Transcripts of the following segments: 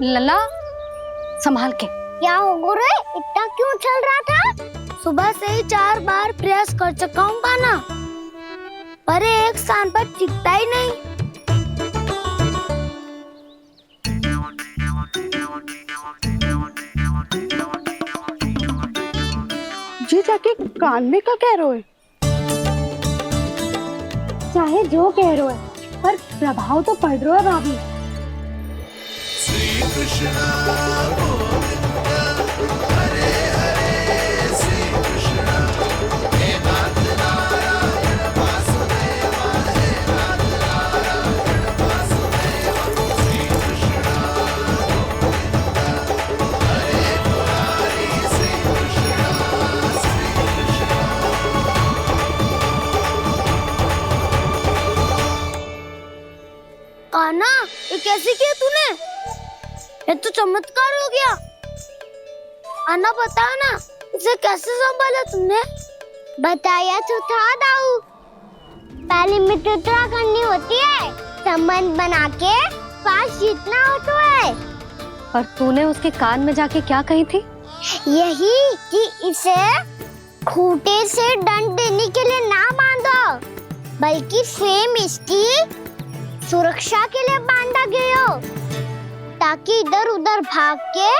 लला संभाल के। क्या हो गुरु, इतना क्यों चल रहा था? सुबह से ही 4 बार प्रयास कर चुका हूँ कान्हा, पर एक स्थान पर टिकता ही नहीं। जी जाके कान में क्या कह रहे हो? चाहे जो कह रहे हो, पर प्रभाव तो पड़ रहा है भाभी। श्री कृष्ण गोविंद हरे हरे, श्री कृष्ण हे नाथ नारायण वासुदेव, हे नाथ नारायण वासुदेव, श्री कृष्ण गोविंद हरे मुरारी, श्री कृष्ण कान्हा, ये कैसे किया तूने? ये तो चमत्कार हो गया। अन्ना बता ना, इसे कैसे संभाला तुमने? बताया तो था दाऊ, पहले मित्रता करनी होती है, संबंध बना के पास जीतना होता है। और तूने उसके कान में जाके क्या कही थी? यही कि इसे खूंटे से दंड देने के लिए ना बांधो, बल्कि स्वयं इसकी सुरक्षा के लिए बांधा गया हो, ताकि इधर उधर भाग के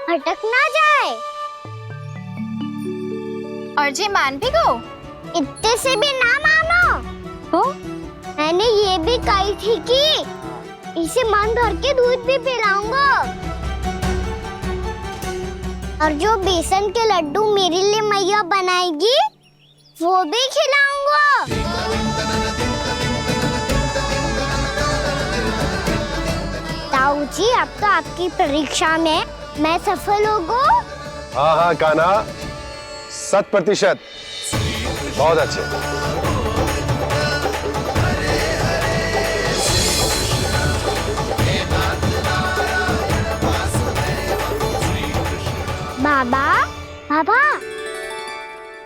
भटक ना जाए। और जी मान भी गो? इतने से भी ना मानो। तो मैंने ये भी कही थी कि इसे मन भर के दूध भी पिलाऊंगा, और जो बेसन के लड्डू मेरे लिए मैया बनाएगी वो भी खिलाऊंगा। ताऊ जी, अब तो आपकी परीक्षा में मैं सफल होगा। हाँ हाँ कान्हा, 100%। बहुत अच्छे। बाबा, बाबा,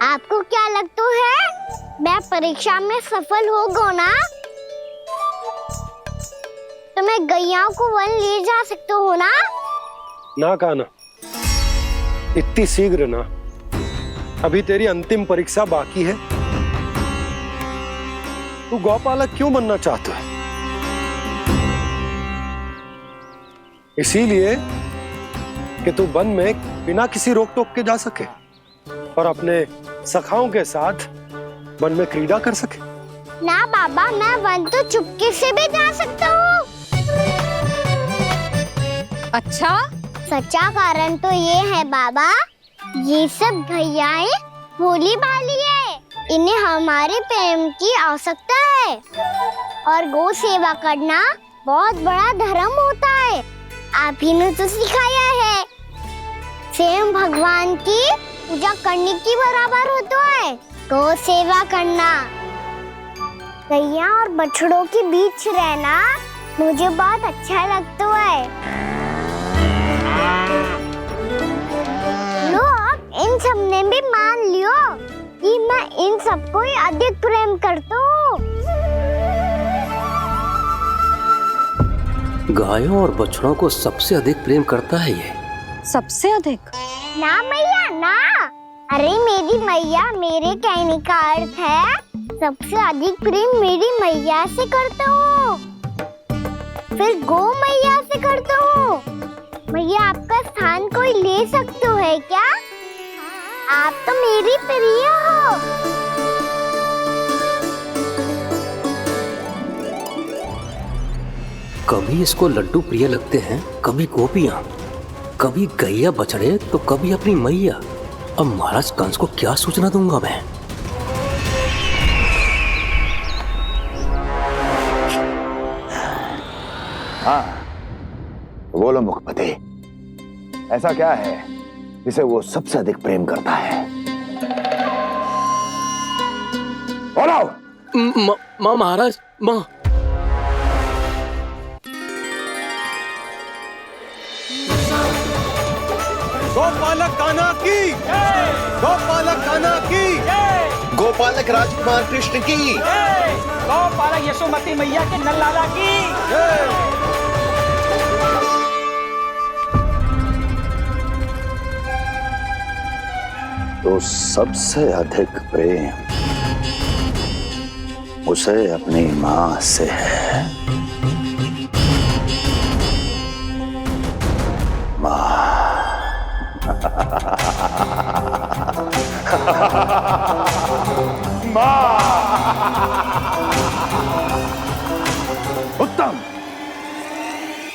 आपको क्या लगता है, मैं परीक्षा में सफल होगा ना? तो मैं गैयाओं को वन ले जा सकता हूँ ना? ना कान्हा, इतनी शीघ्र ना, अभी तेरी अंतिम परीक्षा बाकी है। तू गौपालक क्यों बनना चाहता है? इसीलिए कि तू वन में बिना किसी रोक टोक के जा सके और अपने सखाओं के साथ वन में क्रीड़ा कर सके। ना बाबा, मैं वन तो चुपके से भी जा सकता हूँ। अच्छा, सच्चा कारण तो ये है बाबा, ये सब गैयाएं भोली भाली है, इन्हें हमारे प्रेम की आवश्यकता है, और गौ सेवा करना बहुत बड़ा धर्म होता है। आप ही ने तो सिखाया है, स्वयं भगवान की पूजा करने की बराबर होता है गौ सेवा करना। गैया और बछड़ों के बीच रहना मुझे बहुत अच्छा लगता है। लो, अब इन सब ने भी मान लियो कि मैं इन सबको ही अधिक प्रेम करता हूँ। गायों और बछड़ों को सबसे अधिक प्रेम करता है ये। सबसे अधिक? ना मैया ना, अरे मेरी मैया, मेरे कहने का अर्थ है सबसे अधिक प्रेम मेरी मैया से करता हूँ, फिर गौ मैया से करता हूँ। मैया, आपका स्थान कोई ले सकते है क्या? आप तो मेरी प्रिय हो। कभी इसको लड्डू प्रिय लगते हैं, कभी गोपियां, कभी गैया बछड़े, तो कभी अपनी मैया। अब महाराज कंस को क्या सूचना दूंगा मैं? हाँ, बोलो मुखपति, ऐसा क्या है जिसे वो सबसे अधिक प्रेम करता है? बोलो। माँ महाराज, माँ। गोपालक कान्हा की, गोपालक कान्हा की, गोपालक राजकुमार कृष्ण की, गोपालक यशोमती मैया के नल लाला की। तो सबसे अधिक प्रेम उसे अपनी मां से है। मां। उत्तम,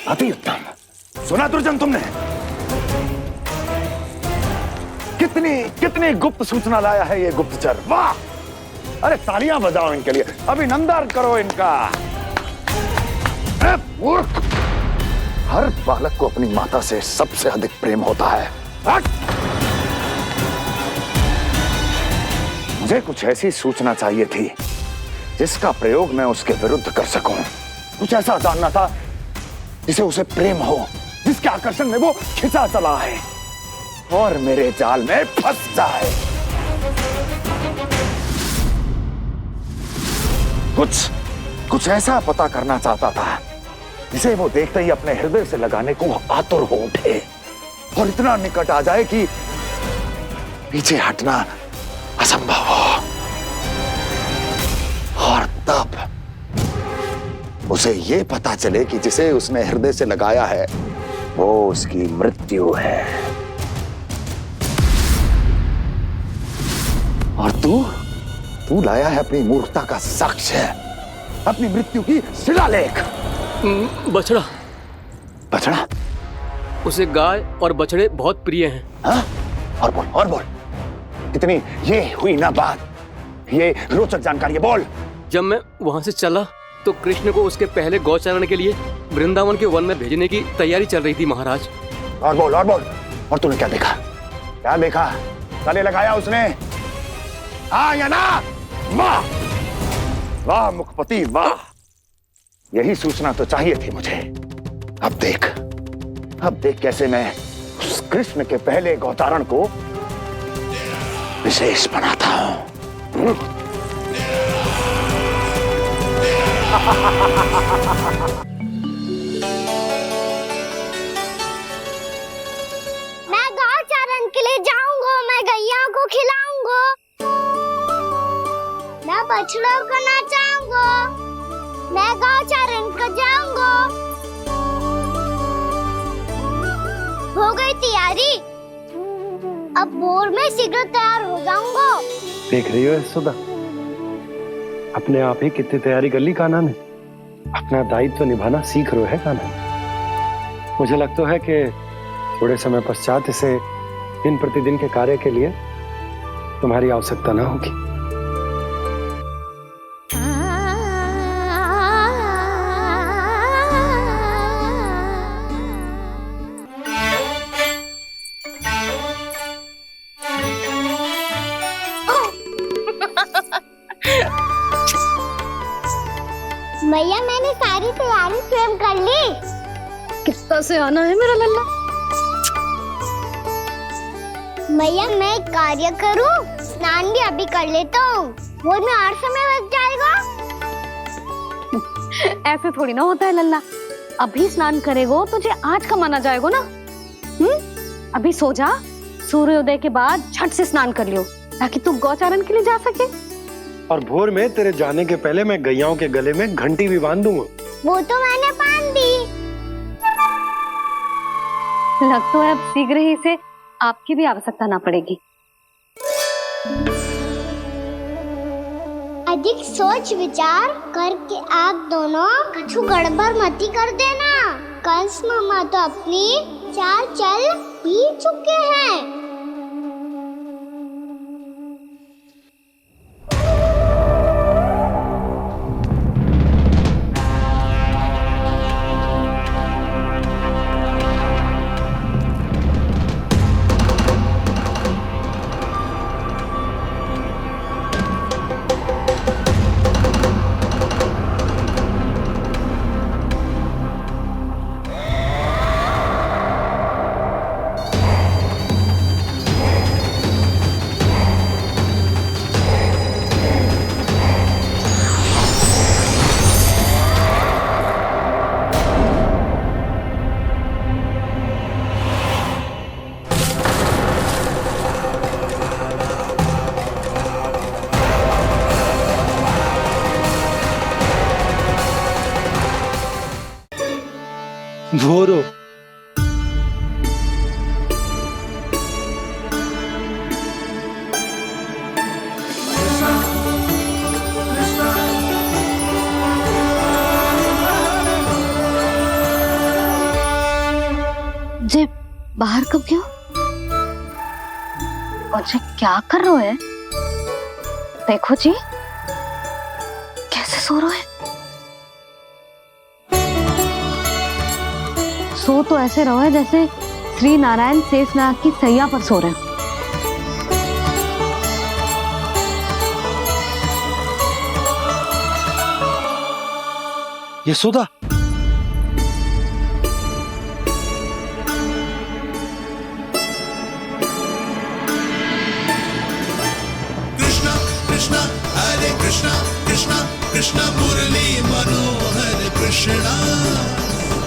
अति उत्तम। सुना दुर्जन तुमने? कितनी कितनी गुप्त सूचना लाया है ये गुप्तचर। वाह! अरे तालियां बजाओ इनके लिए, अभिनंदन करो इनका। मूर्ख! हर बालक को अपनी माता से सबसे अधिक प्रेम होता है। हट! मुझे कुछ ऐसी सूचना चाहिए थी जिसका प्रयोग मैं उसके विरुद्ध कर सकूं। कुछ ऐसा जानना था जिसे उसे प्रेम हो, जिसके आकर्षण में वो खिंचा चला है और मेरे जाल में फंस जाए। कुछ ऐसा पता करना चाहता था जिसे वो देखते ही अपने हृदय से लगाने को आतुर हो उठे और इतना निकट आ जाए कि पीछे हटना असंभव हो। और तब उसे ये पता चले कि जिसे उसने हृदय से लगाया है वो उसकी मृत्यु है। और तू लाया है अपनी मूर्खता का साक्ष्य, अपनी मृत्यु की शिलालेख। बछड़ा। बछड़ा? उसे गाय और बछड़े बहुत प्रिय हैं। हाँ? और बोल। इतनी ये हुई ना बात, ये रोचक जानकारी है, बोल। जब मैं वहां से चला तो कृष्ण को उसके पहले गौचारण के लिए वृंदावन के वन में भेजने की तैयारी चल रही थी महाराज। और बोल। और तूने क्या देखा? गले लगाया उसने? हाँ या ना? वाह मुखपति वाह! यही सूचना तो चाहिए थी मुझे। अब देख कैसे मैं उस कृष्ण के पहले गौतारण को विशेष बनाता हूं। मैं गौचारण के लिए जाऊंगा, मैं गैया को खिलाऊंगा, मैं बछड़ों को नचाऊंगा, मैं गौचारण को जाऊंगा। हो गई तैयारी, अब भोर में शीघ्र तैयार हो जाऊंगा। देख रही हो सुधा, अपने आप ही कितनी तैयारी कर ली कान्हा ने। अपना दायित्व तो निभाना सीख रहे है कान्हा। मुझे लगता है कि थोड़े समय पश्चात इसे दिन प्रतिदिन के कार्य के लिए तुम्हारी आवश्यकता ना होगी। भैया मैंने सारी तैयारी स्वयं कर ली। कितना से आना है मेरा लल्ला? भैया मैं एक कार्य करूं, स्नान भी अभी कर लेता हूँ, वो में और समय बच जाएगा। ऐसे थोड़ी ना होता है लल्ला, अभी स्नान करेगो तुझे आज का माना जाएगा ना। अभी सो जा, सूर्योदय के बाद झट से स्नान कर लियो ताकि तू गौचारण के लिए जा सके। और भोर में तेरे जाने के पहले मैं गैयाओं के गले में घंटी भी बांध दूंगा। वो तो मैंने बांध दी। लगता है अब शीघ्र ही से आपकी भी आवश्यकता ना पड़ेगी। अधिक सोच विचार करके आप दोनों कछु गड़बड़ मती कर देना। कंस मामा तो अपनी चाल चल ही चुके हैं। भोरो। जे बाहर कब क्यों? और जे क्या कर रहे है? देखो जी कैसे सो रहे हैं। सो तो ऐसे रहो है जैसे श्री नारायण शेषनाग की सैया पर सो रहे हैं। यशोदा, कृष्णा कृष्णा हरे कृष्णा कृष्णा कृष्णा मुरली मनोहर कृष्णा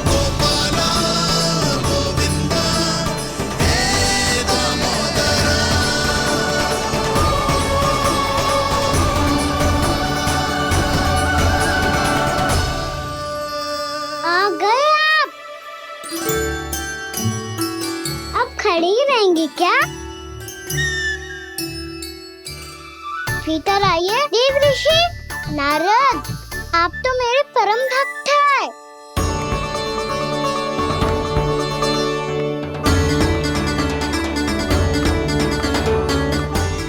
गोपाला गोविंदा हे दामोदरा। आ गए आप। अब खड़ी ही रहेंगी क्या? भीतर आइए। देव ऋषि नारद, आप तो मेरे परम भक्त हैं।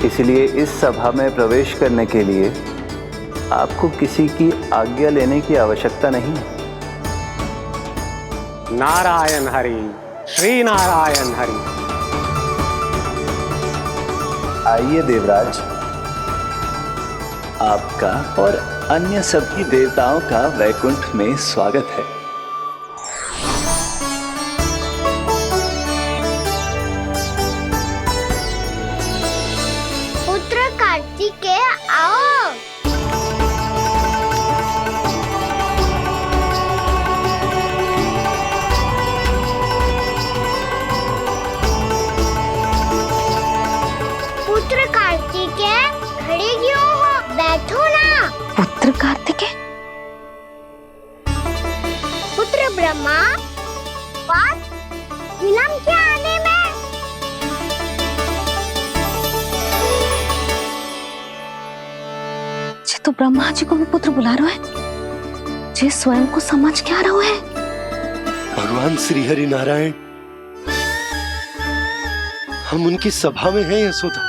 इसलिए इस सभा में प्रवेश करने के लिए आपको किसी की आज्ञा लेने की आवश्यकता नहीं है। नारायण हरि, श्री नारायण हरि। आइए देवराज, आपका और अन्य सभी देवताओं का वैकुंठ में स्वागत है। पुत्र कार्तिकेय आओ। पुत्र कार्तिकेय खड़े क्यों हो? बैठो ना। पुत्र कार्तिकेय? पुत्र ब्रह्मा, बात विलंब क्या आने में? जे तो ब्रह्मा जी को भी पुत्र बुला रहे हैं, जे स्वयं को समझ क्या रहे हैं। भगवान श्री हरि नारायण, हम उनकी सभा में हैं यशोदा।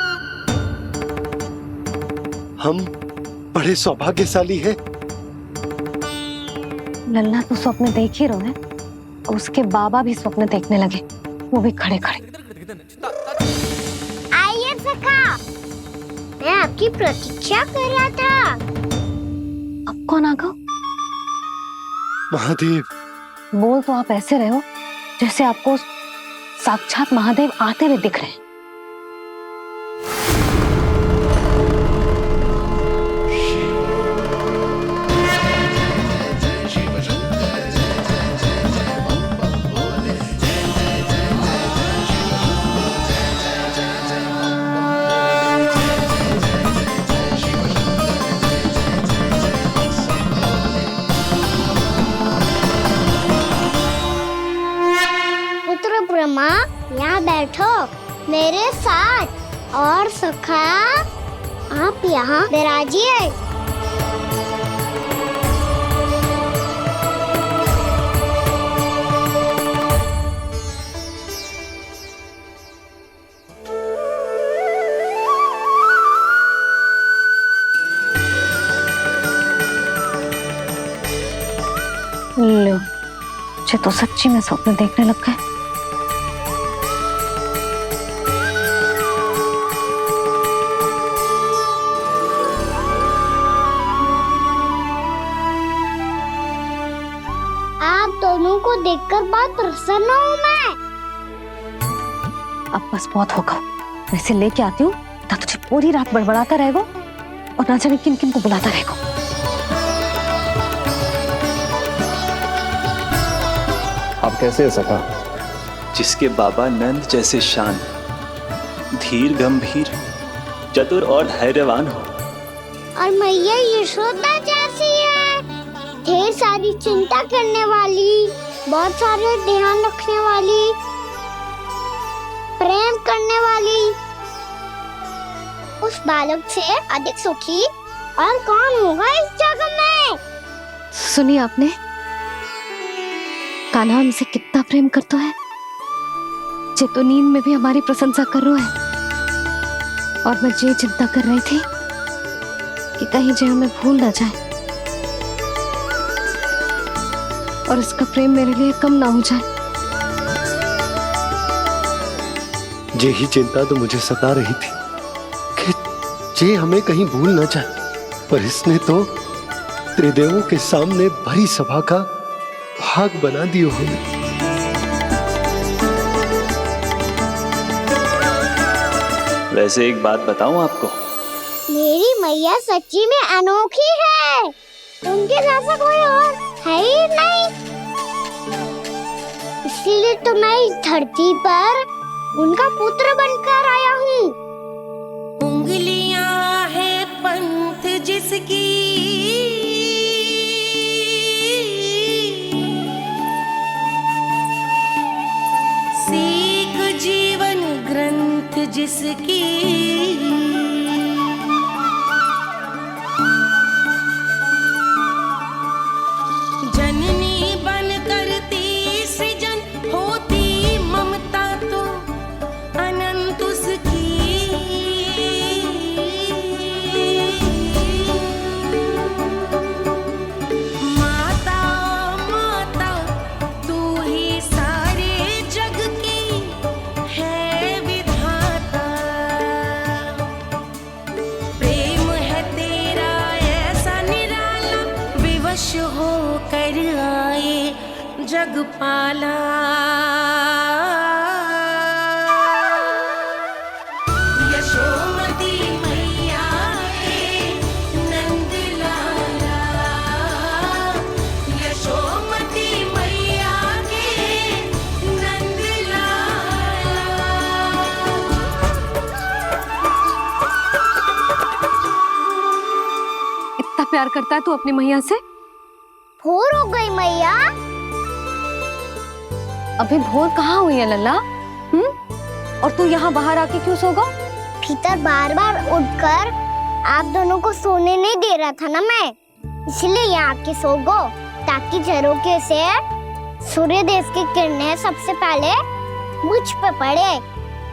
हम बड़े सौभाग्यशाली हैं। लल्ला तो स्वप्न देख ही रहे हैं, उसके बाबा भी स्वप्न देखने लगे, वो भी खड़े खड़े। आइए सखा, मैं आपकी प्रतीक्षा कर रहा था। अब कौन आ गया? महादेव। बोल तो आप ऐसे रहे हो जैसे आपको साक्षात महादेव आते हुए दिख रहे हैं। पुत्र ब्रह्मा, यहाँ बैठो मेरे साथ। और सखा, आप यहाँ विराजिए। लो, मुझे तो सच्ची में स्वप्न देखने लग गए। आप दोनों को देखकर बहुत प्रसन्न हूँ मैं। अब बस बहुत होगा, वैसे लेके आती हूँ तो तुझे पूरी रात बड़बड़ाता रहेगा और ना जाने किन किन को बुलाता रहेगा। आप कैसे है सखा? जिसके बाबा नंद जैसे शान, धीर गंभीर, चतुर और धैर्यवान हो, और मैया यशोदा जैसी है, ढेर सारी चिंता करने वाली, बहुत सारे ध्यान रखने वाली, प्रेम करने वाली, उस बालक से अधिक सुखी और कौन होगा इस जगत में? सुनिए आपने, कान्हा हमसे कितना प्रेम करता है, जे तो नींद में भी हमारी प्रशंसा कर रहा है। और मैं ये चिंता कर रही थी कि कहीं जे हमें भूल ना जाए और इसका प्रेम मेरे लिए कम ना हो जाए। यही चिंता तो मुझे सता रही थी कि जे हमें कहीं भूल ना जाए, पर इसने तो त्रिदेवों के सामने भरी सभा का भाग बना दियो हमें। वैसे एक बात बताऊं आपको, मेरी मैया सच्ची में अनोखी है, उनके जैसा कोई और है ही नहीं। इसीलिए तो मैं इस धरती पर उनका पुत्र बनकर आया हूँ। उंगलियां है पंथ जिसकी, सीख जीवन ग्रंथ जिसकी, जननी बन करती सृजन होती ममता तो अनंत उसकी। माता माता तू ही सारे जग की है विधाता, प्रेम है तेरा ऐसा निराला, विवश हो कर आए जग पाला। यशोमती मैया के नंद लाला, यशोमती मैया के नंद लाला। इतना प्यार करता है तू अपनी मैया से? भोर हो गई मैया। अभी भोर कहाँ हुई है लल्ला? और तू यहाँ बाहर आके क्यों सो गया? भीतर बार बार उठकर आप दोनों को सोने नहीं दे रहा था ना मैं, इसलिए यहाँ आके सो गो, ताकि झरोखे से सूर्य देव की किरणें सबसे पहले मुझ पे पड़े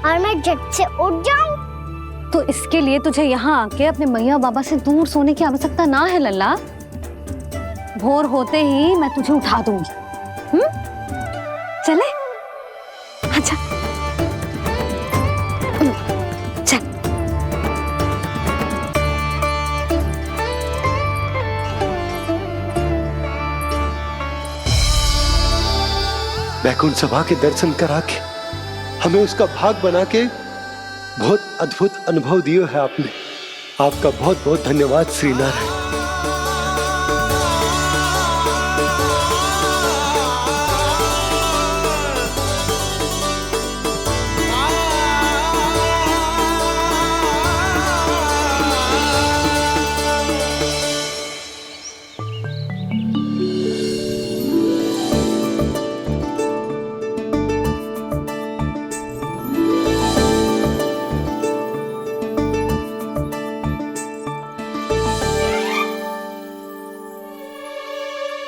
और मैं झट से उठ जाऊं। तो इसके लिए तुझे यहाँ आके अपने मैया बाबा से दूर सोने की आवश्यकता ना है लल्ला। भोर होते ही मैं तुझे उठा दूंगी। चले? अच्छा चल। बैकुंठ सभा के दर्शन करा के हमें उसका भाग बना के बहुत अद्भुत अनुभव दिया है आपने। आपका बहुत बहुत धन्यवाद श्री नारायण।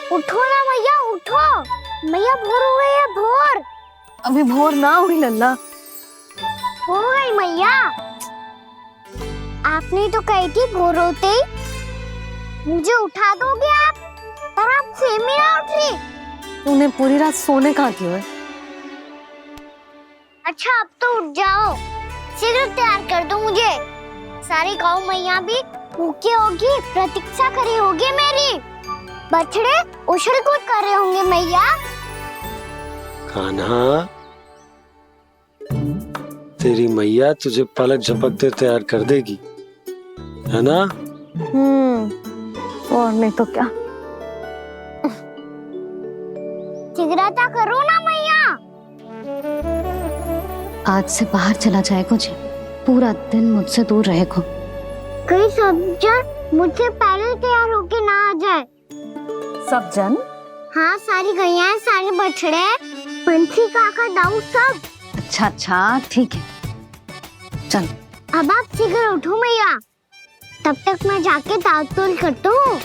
उठो ना मैया, उठो। मैया भोर हो गई है, भोर। अभी भोर ना हुई लल्ला। हो गई मैया। आपने तो कही थी भोर होते ही मुझे उठा दोगे आप, पर आप फिर भी ना उठ रही। तूने पूरी रात सोने कहाँ की है? अच्छा अब तो उठ जाओ, शीघ्र तैयार कर दो मुझे। सारी गाँव मैया भी भूखी होगी, प्रतीक्षा करी होगी मेरी। बछड़े उछल कूद कर रहे होंगे मैया। कान्हा, तेरी मैया तुझे पलक झपकते तैयार कर देगी, है ना? और नहीं तो क्या। शीघ्रता करो ना मैया। आज से बाहर चला जाएगा जी, पूरा दिन मुझसे दूर रहेगा। कहीं सब जन मुझसे पहले तैयार होके ना आ जाए। सब जन? हाँ, सारी गैया, सारे बछड़े, पंछी, काका, दाऊ सब। अच्छा ठीक है, चल। अब आप शीघ्र उठो मैया, तब तक मैं जाके ताल-तोल करता हूँ।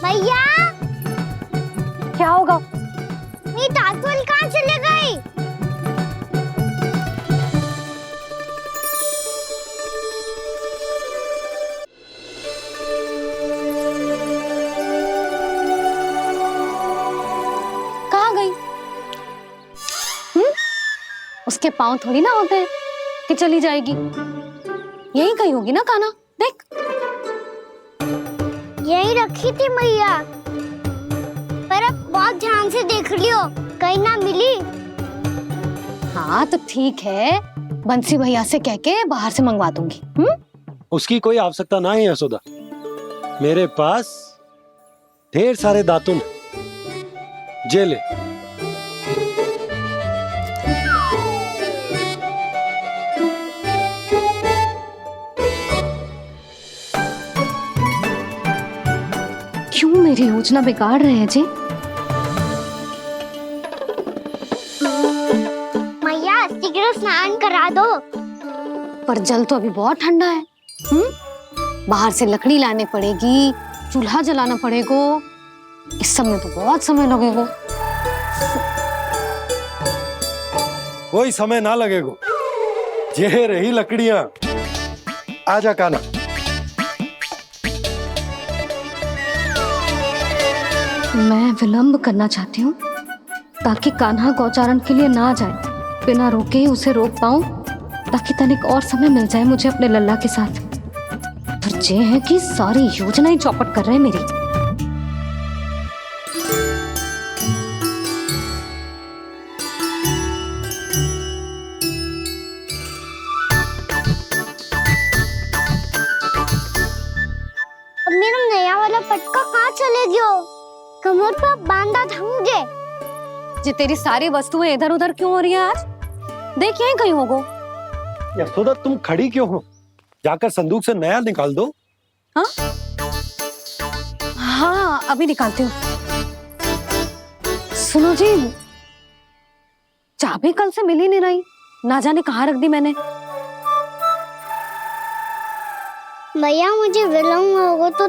मैया, क्या होगा? मेरी ताल-तोल कहाँ चले गई? कहाँ गई? उसके पाँव थोड़ी ना होते हैं कि चली जाएगी। यही कहीं होगी ना कान्हा, देख। यही रखी थी मैया, पर अब बहुत ध्यान से देख लियो, कहीं ना मिली। हाँ तो ठीक है, बंसी भैया से कह के बाहर से मंगवा दूंगी। उसकी कोई आवश्यकता ना है यशोदा, मेरे पास ढेर सारे दातुन, जे ले। क्यों मेरी योजना बिगाड़ रहे हैं जी? मैया, शीघ्र स्नान करा दो। पर जल तो अभी बहुत ठंडा है। बाहर से लकड़ी लाने पड़ेगी, चूल्हा जलाना पड़ेगा। इस सब में तो बहुत समय लगेगा। कोई समय ना लगेगा, ये रही लकड़ियां। आजा कान्हा। मैं विलंब करना चाहती हूँ ताकि कान्हा गौचारण के लिए ना जाए। बिना रोके ही उसे रोक पाऊं, ताकि तनिक और समय मिल जाए मुझे अपने लल्ला के साथ। पर ये है कि सारी योजना ही चौपट कर रहे हैं मेरी। अब मेरा नया वाला पटका कहाँ चले गयो? कमर पर बांधा था मुझे। जी तेरी सारी वस्तुएं इधर उधर क्यों हो रही है आज? देख यहीं कहीं होगो। यशोदा तुम खड़ी क्यों हो? जाकर संदूक से नया निकाल दो। हाँ हाँ, अभी निकालती हूँ। सुनो जी, चाबी कल से मिल ही नहीं रही, ना जाने कहाँ रख दी मैंने। भैया, मुझे विलम्ब होगा तो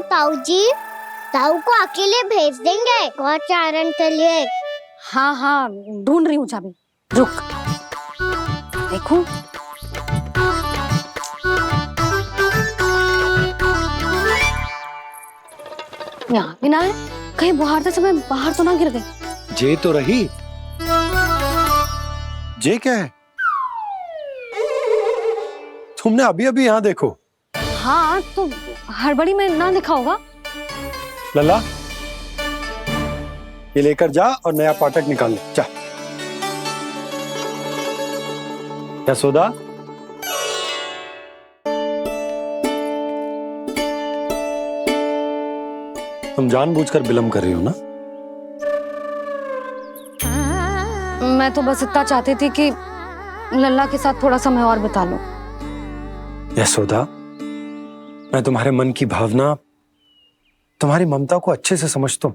ताऊ को अकेले भेज देंगे गौचारण के लिए। हाँ हाँ, ढूंढ रही हूँ चाबी, रुक। देखूं। यहाँ भी ना है, कहीं बुहारते समय बाहर तो ना गिर गई। जे तो रही। जे क्या है? तुमने अभी अभी यहाँ देखो। हाँ तो हड़बड़ी में ना दिखा होगा। लल्ला, ये लेकर जा और नया पाठक निकाल ले, जा। यशोदा, तुम जानबूझकर विलंब कर रही हो ना? मैं तो बस इतना चाहती थी कि लल्ला के साथ थोड़ा समय और बिता लूं। यशोदा, मैं तुम्हारे मन की भावना, तुम्हारी ममता को अच्छे से समझता हूं।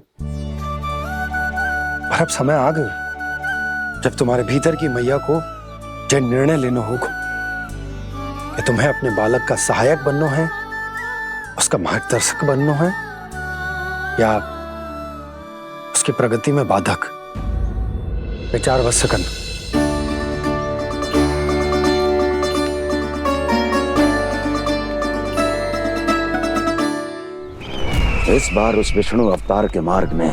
पर अब समय आ गया जब तुम्हारे भीतर की मैया को जो निर्णय लेना होगा कि तुम्हें अपने बालक का सहायक बनना है, उसका मार्गदर्शक बनना है, या उसकी प्रगति में बाधक। विचार अवश्य करना। इस बार उस विष्णु अवतार के मार्ग में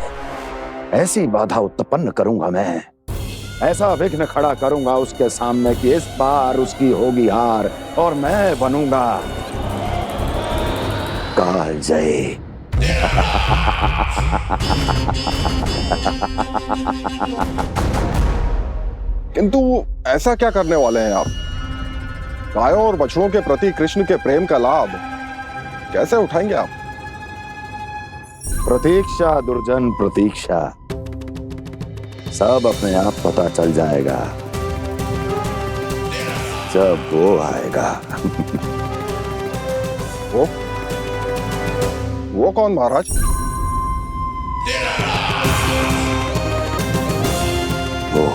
ऐसी बाधा उत्पन्न करूंगा मैं, ऐसा विघ्न खड़ा करूंगा उसके सामने कि इस बार उसकी होगी हार और मैं बनूंगा कालजयी। किंतु ऐसा क्या करने वाले हैं आप? गायों और बछड़ों के प्रति कृष्ण के प्रेम का लाभ कैसे उठाएंगे आप? प्रतीक्षा दुर्जन प्रतीक्षा, सब अपने आप पता चल जाएगा जब वो आएगा। वो कौन महाराज? वो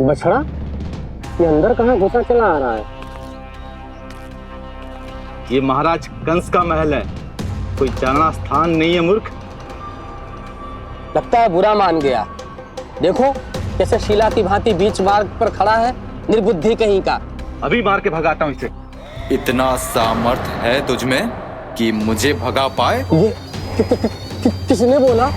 बछड़ा, ये अंदर कहाँ घुसा चला आ रहा है? ये महाराज कंस का महल है, कोई जाना स्थान नहीं है मूर्ख। लगता है बुरा मान गया। देखो कैसे शिला की भांति बीच मार्ग पर खड़ा है, निर्बुद्धि कहीं का। अभी मार के भगाता हूँ इसे। इतना सामर्थ है तुझमें कि मुझे भगा पाए? ये किसने बोला?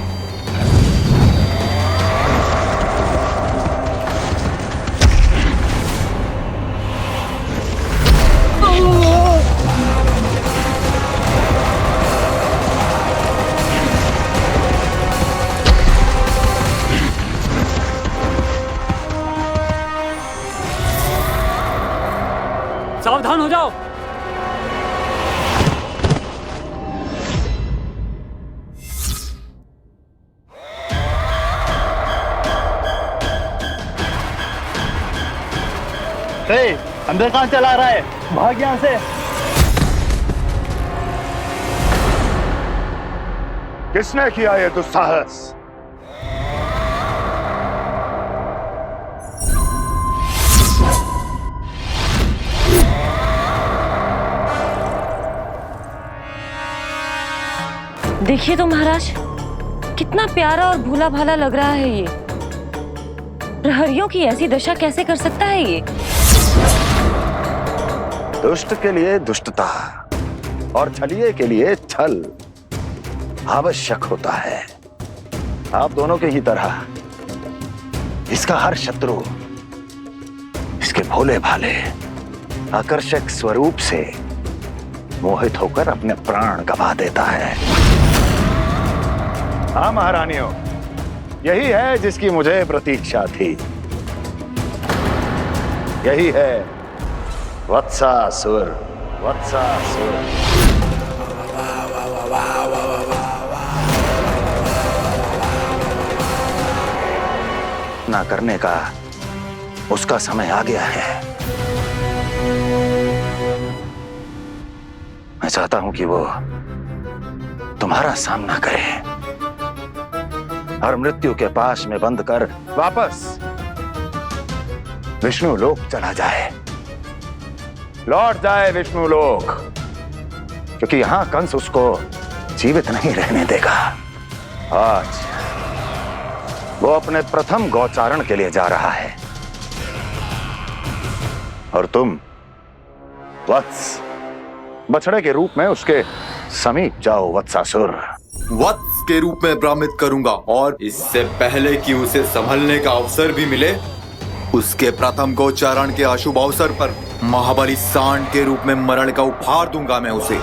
सावधान हो जाओ। अंदर कहाँ चला रहा है? भाग यहाँ से। किसने किया ये दुस्साहस? देखिए तो महाराज, कितना प्यारा और भोला भाला लग रहा है ये। प्रहरियों की ऐसी दशा कैसे कर सकता है ये? दुष्ट के लिए दुष्टता और छलिए के लिए छल आवश्यक होता है। आप दोनों के ही तरह इसका हर शत्रु इसके भोले भाले आकर्षक स्वरूप से मोहित होकर अपने प्राण गंवा देता है। हाँ महारानियों, यही है जिसकी मुझे प्रतीक्षा थी। यही है वत्सासुर। वत्सासुर ना करने का उसका समय आ गया है। मैं चाहता हूं कि वो तुम्हारा सामना करे और मृत्यु के पाश में बंद कर वापस विष्णु लोक चला जाए, लौट जाए विष्णु लोक, क्योंकि यहां कंस उसको जीवित नहीं रहने देगा। आज वो अपने प्रथम गौचारण के लिए जा रहा है और तुम वत्स बछड़े के रूप में उसके समीप जाओ। वत्सासुर वत्स के रूप में भ्रमित करूंगा और इससे पहले कि उसे संभलने का अवसर भी मिले, उसके प्रथम गोचारण के अशुभ अवसर पर महाबली सांड के रूप में मरण का उपहार दूंगा मैं उसे।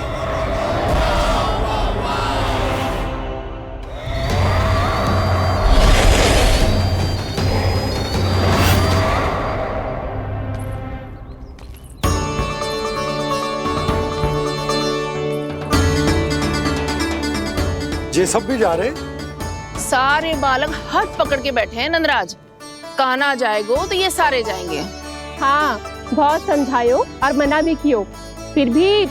ये सब भी जा रहे? सारे बालक हाथ पकड़ के बैठे हैं नंदराज। कान्हा जाएगो तो ये सारे जाएंगे। हाँ, बहुत समझायो और मना भी कियो, फिर भी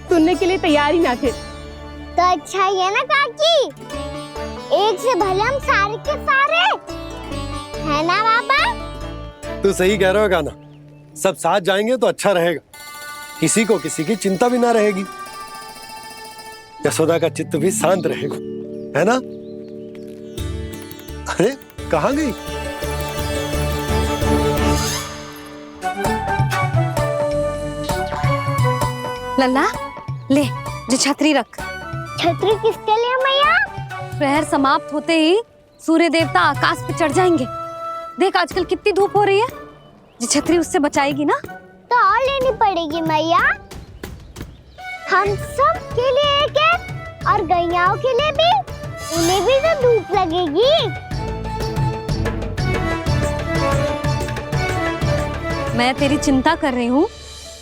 सुनने के लिए तैयार ही ना थे। तो अच्छा ही है ना काकी, एक से भले हम सारे के सारे, है ना बाबा? तू सही कह रहा हो गाना, सब साथ जाएंगे तो अच्छा रहेगा, किसी को किसी की चिंता भी ना रहेगी, यशोदा का चित्त भी शांत रहेगा, है ना? अरे कहाँ गई? लल्ला ले, जो छतरी रख। छतरी किसके लिए मैया? प्रहर समाप्त होते ही सूर्य देवता आकाश पे चढ़ जाएंगे। देख आजकल कितनी धूप हो रही है, जो छतरी उससे बचाएगी ना। तो और लेनी पड़ेगी मैया। हम सब के लिए एक है और गैयाओं के लिए भी, उन्हें भी तो धूप लगेगी। मैं तेरी चिंता कर रही हूँ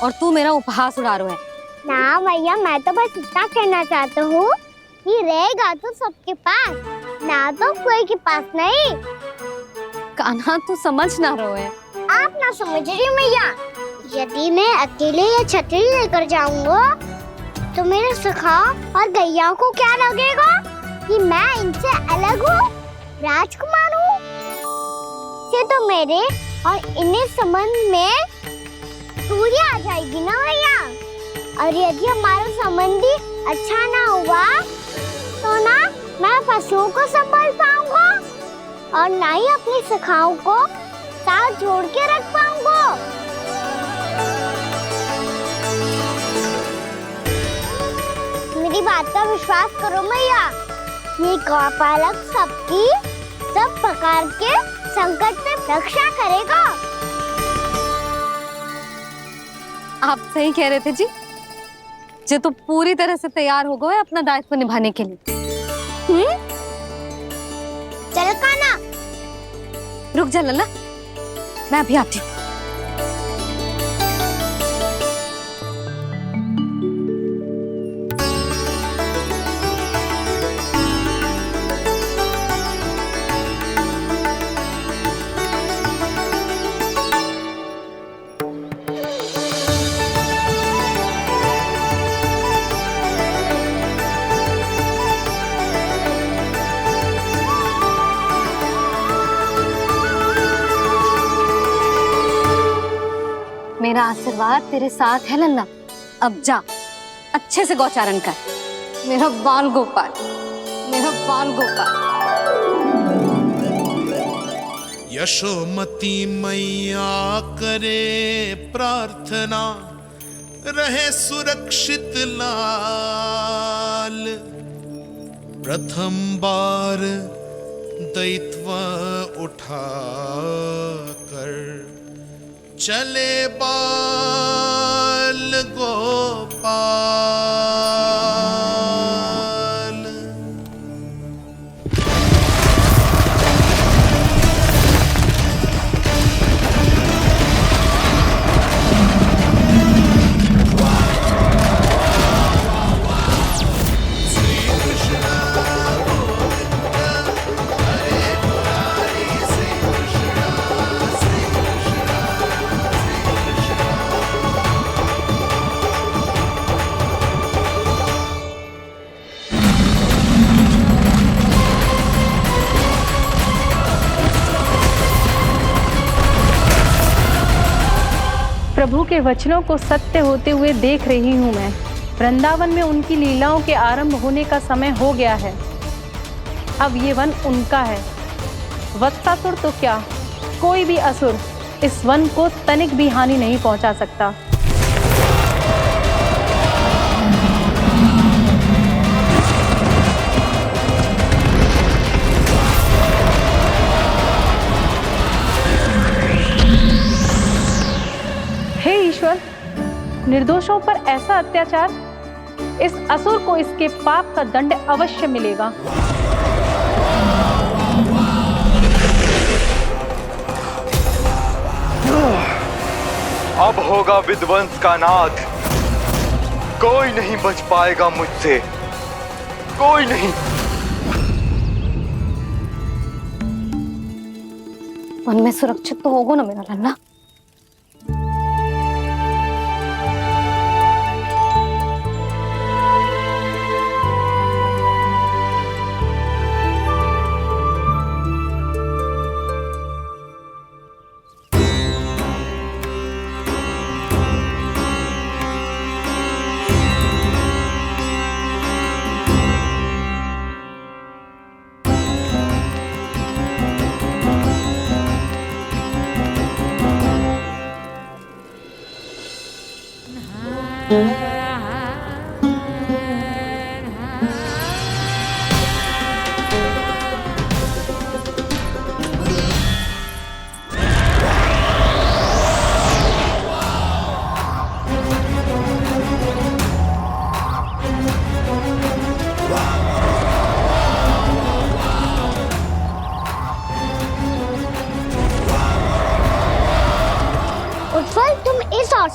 और तू मेरा उपहास उड़ा रहा है। ना भैया, मैं तो बस इतना कहना चाहता हूँ कि रहेगा तो सबके पास, ना तो कोई के पास नहीं। कान्हा तू समझ ना रहो है। आप ना समझ रही मैया। यदि मैं अकेले ये छतरी लेकर जाऊंगा तो मेरे सखा और गैया को क्या लगेगा कि मैं इनसे अलग हूँ, राजकुमार हूँ। ये तो मेरे और इन्हें संबंध में दूरी आ जाएगी ना भैया। और यदि हमारा संबंध ही अच्छा ना हुआ तो ना मैं पशुओं को संभाल पाऊंगा और ना ही अपनी सखाओं को साथ जोड़ के रख पाऊंगा। मेरी बात का विश्वास करो मैया, ये गौपालक सबकी सब प्रकार के संकट से रक्षा करेगा। आप सही कह रहे थे जी। जे तो पूरी तरह से तैयार हो गए अपना दायित्व निभाने के लिए। चल कान्हा। रुक जा लल्ला, मैं अभी आती हूँ। मेरा आशीर्वाद तेरे साथ है लल्ला। अब जा, अच्छे से गौचारण कर। मेरा बाल गोपाल, मेरा बाल गोपाल। यशोमती मैया करे प्रार्थना, रहे सुरक्षित लाल। प्रथम बार दैत्व उठा कर चले बाल गोपाल। प्रभु के वचनों को सत्य होते हुए देख रही हूँ मैं। वृंदावन में उनकी लीलाओं के आरंभ होने का समय हो गया है। अब ये वन उनका है। वत्सासुर तो क्या, कोई भी असुर इस वन को तनिक भी हानि नहीं पहुंचा सकता। हे ईश्वर, निर्दोषों पर ऐसा अत्याचार, इस असुर को इसके पाप का दंड अवश्य मिलेगा। अब होगा विध्वंस का नाद। कोई नहीं बच पाएगा मुझसे, कोई नहीं। वन में सुरक्षित तो होगा ना मेरा लल्ला।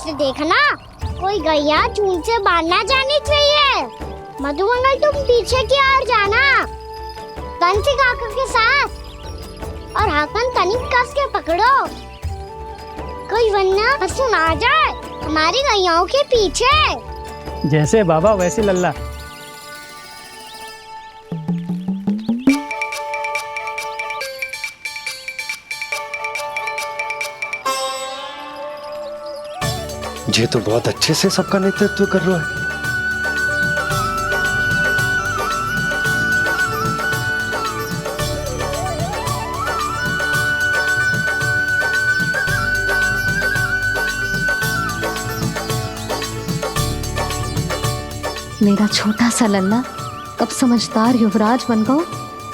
से देखना, कोई गैया चून से बांधना जानी चाहिए। मधुमंगल तुम पीछे की ओर जाना, कंसी काका के साथ, और हाकन तनिक कस के पकड़ो, कोई वरना पशु ना जाए हमारी गैयाओं के पीछे। जैसे बाबा वैसे लल्ला। ये तो बहुत अच्छे से सबका नेतृत्व कर रहा है। मेरा छोटा सा लल्ला कब समझदार युवराज बन गो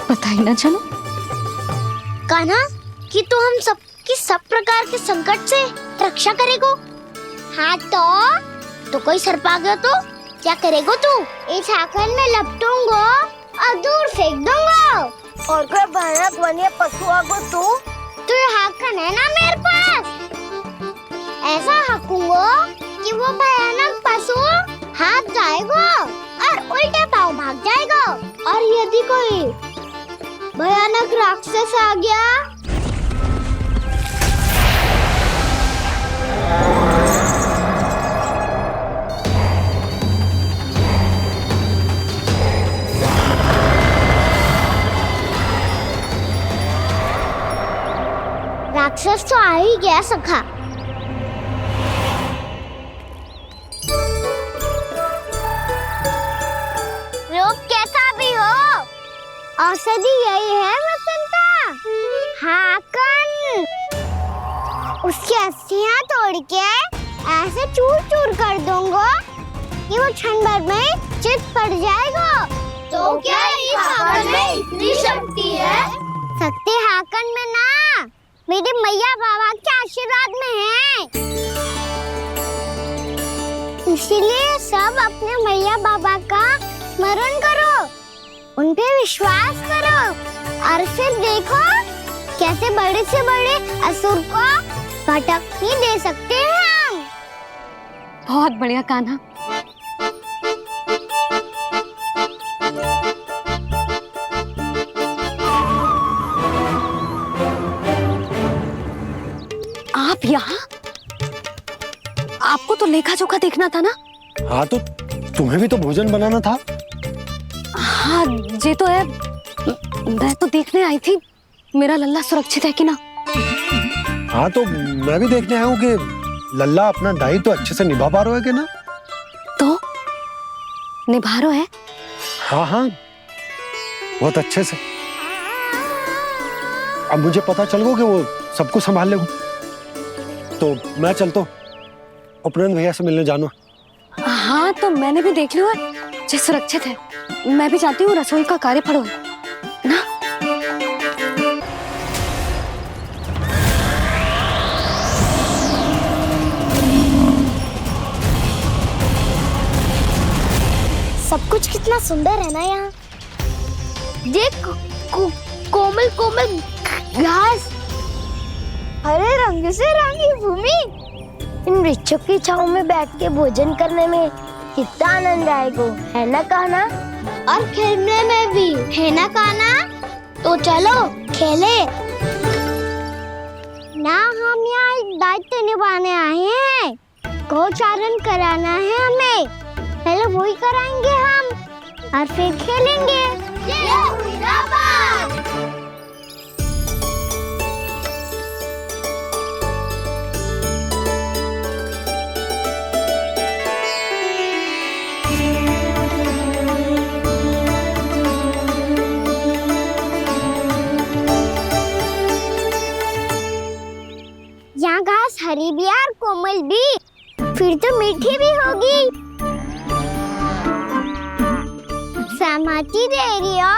पता ही ना चलो। कान्हा कि तू हम सबकी सब प्रकार के संकट से रक्षा करेगो। हाँ तो कोई सर्प आ गया तो क्या करेगो तू? इस हाकन में लपटूंगो और दूर फेंक दूंगा। और कोई भयानक वन्य पशु आगो तो ये हाकन है ना मेरे पास, ऐसा हाकूंगो कि वो भयानक पशु हाथ जाएगा और उल्टे पाँव भाग जाएगा। और यदि कोई भयानक राक्षस आ गया राक्षस तो आ ही गया सखा। रूप कैसा भी हो, औषधि यही है वसंता। हाकन उसकी अस्थियां तोड़ के ऐसे चूर चूर कर दूंगा कि वो क्षण भर में चित पड़ जाएगा। तो क्या इस हाकन में इतनी शक्ति है? शक्ति हाकन में ना, मेरे मैया बाबा के आशीर्वाद में है। इसीलिए सब अपने मैया बाबा का स्मरण करो, उन पे विश्वास करो और फिर देखो कैसे बड़े से बड़े असुर को भटक ही दे सकते हैं हम। बहुत बढ़िया कान्हा। आप यहाँ? आपको तो लेखा जोखा देखना था ना? हाँ तो तुम्हें भी तो भोजन बनाना था। हाँ ये तो है, मैं तो देखने आई थी मेरा लल्ला सुरक्षित है कि ना। हाँ तो मैं भी देखने आया हूँ कि लल्ला अपना दायित्व तो अच्छे से निभा पा रहा है कि ना। तो निभा रहा है? हाँ हाँ बहुत अच्छे से। अब मुझे पता चल गया कि वो सबको संभाल लेगा, तो मैं चलता हूँ, उपनंद भैया से मिलने जाना। हाँ तो मैंने भी देख लिया जो सुरक्षित है। मैं भी चाहती हूँ रसोई का कार्य पड़ो ना। सब कुछ कितना सुंदर है ना यहाँ। देख कोमल कोमल घास, हरे रंग से रंगी भूमि। इन वृक्षों की छांव में बैठ के भोजन करने में कितना आनंद आएगा, है ना कान्हा? और खेलने में भी, है ना कान्हा? तो चलो खेले ना। हम यहाँ एक दायित्व निभाने आए हैं, गोचारण कराना है हमें। पहले वही कराएंगे हम और फिर खेलेंगे। जय हुई ना बात। यहाँ घास हरी भी और कोमल भी, फिर तो मीठी भी होगी। सहमति दे रही हो?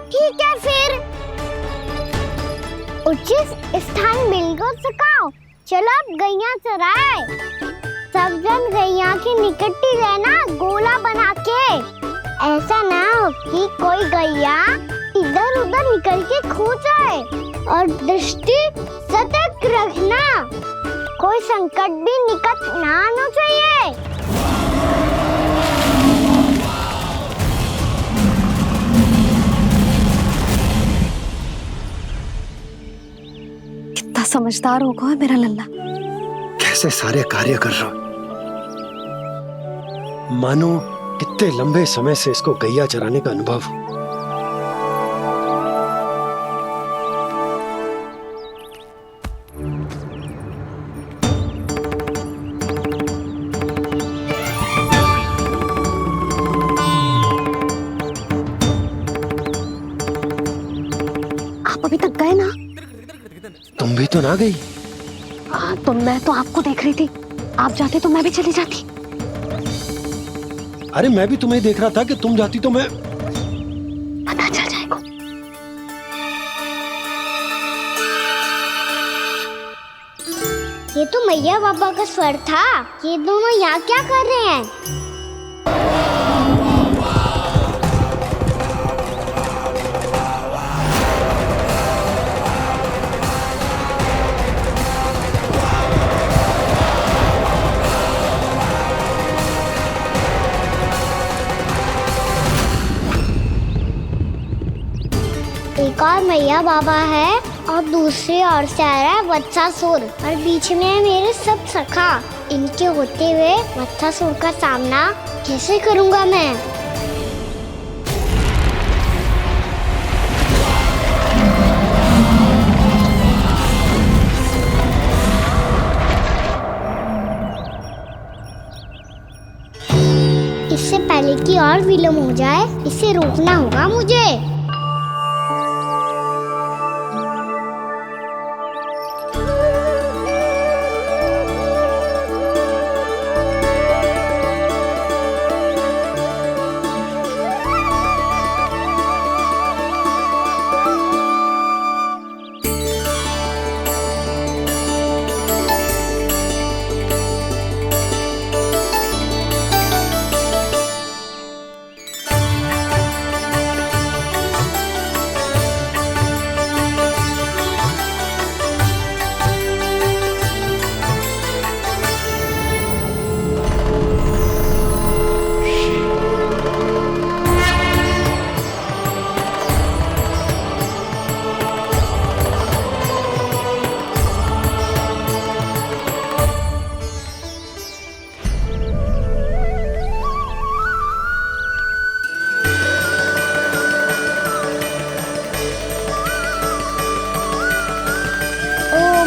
ठीक है फिर उचित स्थान मिलकर सकाओ। चलो अब गैया चराए। सब जन गैया के निकट ही रहना, गोला बना के। ऐसा ना हो कि कोई गैया इधर उधर निकल के खो जाए। और दृष्टि सतर्क रखना। कोई संकट भी निकट ना आना चाहिए। कितना समझदार होगा मेरा लल्ला। कैसे सारे कार्य कर रहा, मानो कितने लंबे समय से इसको गैया चराने का अनुभव हो। आप अभी तक गए ना? तुम भी तो ना गई। तो मैं तो आपको देख रही थी, आप जाते तो मैं भी चली जाती। अरे मैं भी तुम्हें देख रहा था कि तुम जाती तो मैं। पता चल जाएगा। ये तो मैया बाबा का स्वर था। ये दोनों यहाँ क्या कर रहे हैं? एक और मैया बाबा है और दूसरी ओर से आ रहा है वत्सासुर और बीच में है मेरे सब सखा। इनके होते हुए वत्सासुर का सामना कैसे करूंगा मैं? इससे पहले कि और विलम्ब हो जाए, इसे रोकना होगा मुझे।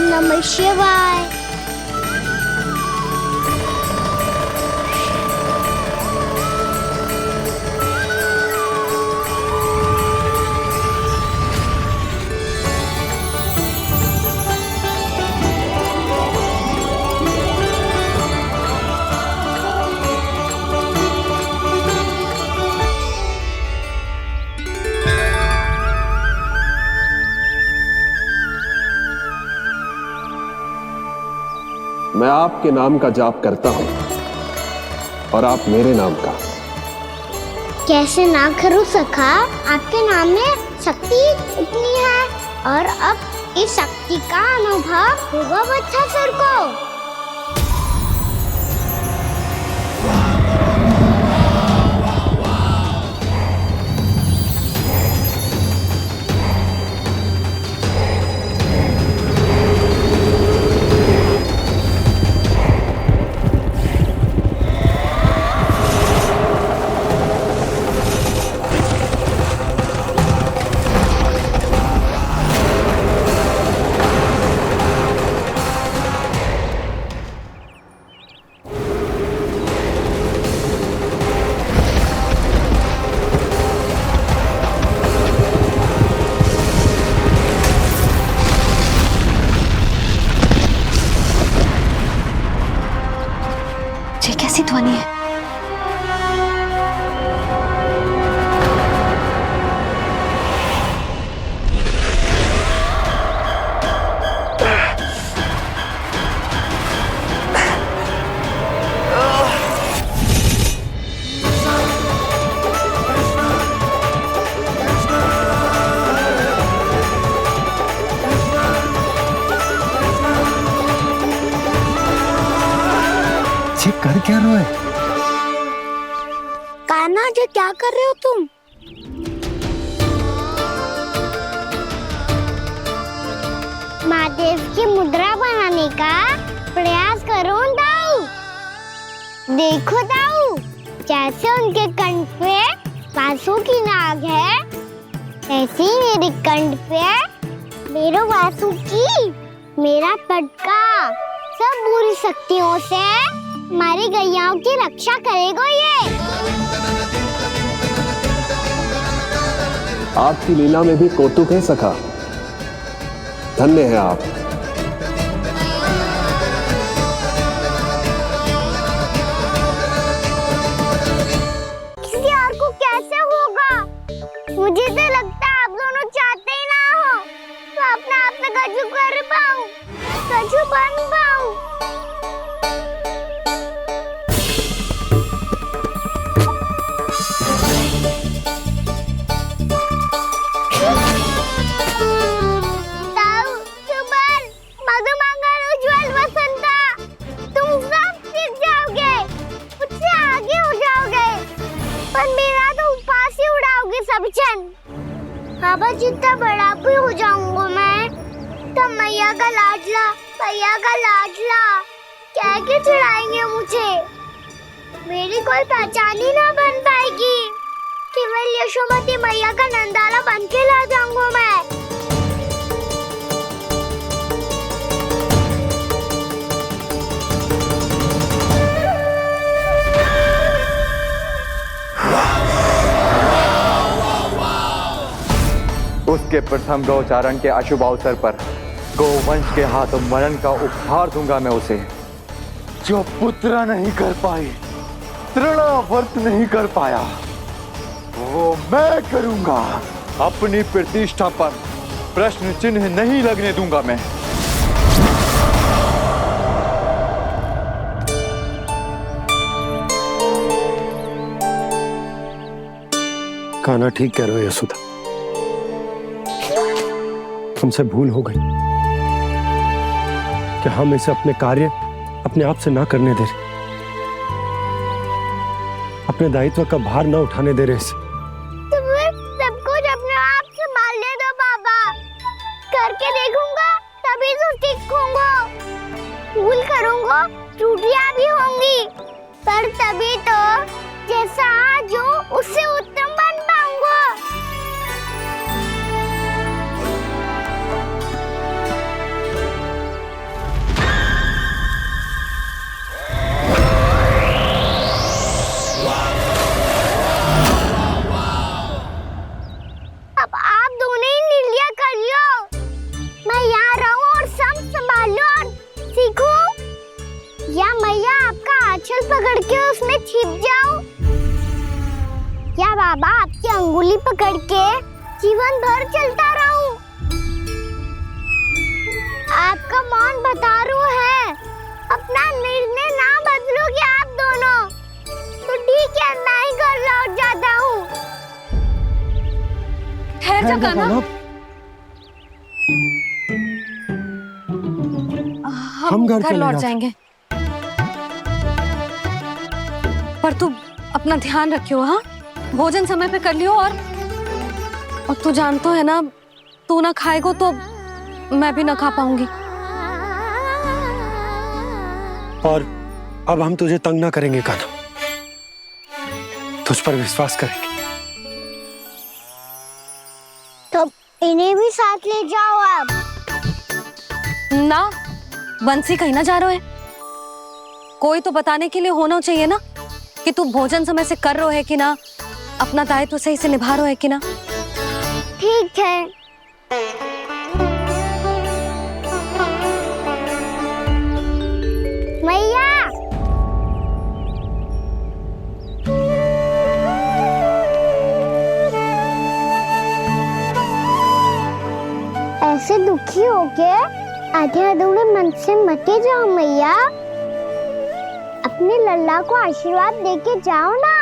नमः शिवाय। मैं आपके नाम का जाप करता हूं और आप मेरे नाम का। कैसे ना करूं सखा, आपके नाम में शक्ति इतनी है और अब इस शक्ति का अनुभव होगा वत्सासुर को। जी कर क्या रहे? कान्हा जी क्या कर रहे हो तुम? महादेव की मुद्रा बनाने का प्रयास करो दाऊ। देखो दाऊ, जैसे उनके कंठ पे वासु की नाग है, ऐसे ही मेरे कंठ पे मेरो वासु की मेरा पटका सब बुरी शक्तियों से हमारी गैयाओं की रक्षा करेगा ये। आपकी लीला में भी कौतुक है सखा। धन्य है आप। किसी और को कैसे होगा? मुझे तो लगता है आप दोनों चाहते ही ना हो तो अपने आप से गजू कर पाऊं, गजू बन पाऊं। बाबा जितना बड़ा भी हो जाऊंगा मैं, तो मैया का लाडला, भैया का लाडला क्या के चढ़ाएंगे मुझे। मेरी कोई पहचान ही ना बन पाएगी। केवल यशोमती मैया का नंदाला बन के ला जाऊंगा मैं। उसके प्रथम गौचारण के अशुभ अवसर पर गोवंश के हाथों मरण का उपहार दूंगा मैं उसे। जो पुत्र नहीं कर पाई, तृणावर्त नहीं कर पाया, वो मैं करूंगा। अपनी प्रतिष्ठा पर प्रश्न चिन्ह नहीं लगने दूंगा मैं। कान्हा ठीक कह रहे हो यशोदा, हमसे भूल हो गई कि हम इसे अपने कार्य अपने आप से ना करने दे रहे, अपने दायित्व का भार ना उठाने दे रहे इसे। तो फिर सब कुछ अपने आप से संभालने दो बाबा। करके देखूंगा तभी तो सीखूंगा। भूल करूंगा, त्रुटियां भी होंगी, पर तभी तो जैसा आज हूँ उससे उत्तम बन पाऊंगा। अब आप दोनों ही निर्णय कर लो। मैं यहाँ रहूं और सब संभालूं और सीखूं, या मैया आपका आंचल पकड़ के उसमें छिप जाऊं, या बाबा आपकी अंगुली पकड़ के जीवन भर चलता रहूं। आपका मौन बतारू है। अपना निर्णय ना बदलोगे आप दोनों तो ठीक है, मैं ही घर लौट जाता हूँ। ठहर जा कान्हा, हम घर लौट जाएंगे, पर तू अपना ध्यान रखियो। हाँ, भोजन समय पे कर लियो। और तू जानतो है ना, तू ना खाएगो तो मैं भी ना खा पाऊंगी। और अब हम तुझे तंग ना करेंगे कान्हा, तुझ पर विश्वास करेंगे। तो इन्हें भी साथ ले जाओ अब। ना, बंसी कहीं ना जा रहे है। कोई तो बताने के लिए होना चाहिए ना कि तू भोजन समय से कर रहे है कि ना, अपना दायित्व सही से निभा रहे है कि ना। ठीक है। मैया, ऐसे दुखी हो के आधे अधूरे मन से मत जाओ मैया। अपने लल्ला को आशीर्वाद देके जाओ ना।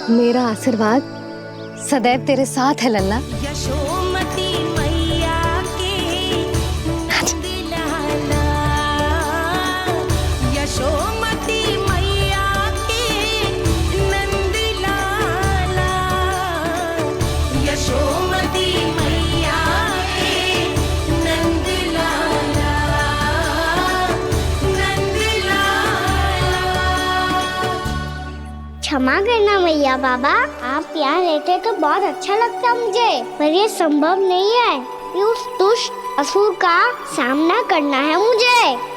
मेरा आशीर्वाद सदैव तेरे साथ है लल्ला। यशोमती क्षमा करना मैया बाबा, आप यहाँ रहते तो बहुत अच्छा लगता मुझे, पर ये संभव नहीं है। ये उस दुष्ट असुर का सामना करना है मुझे।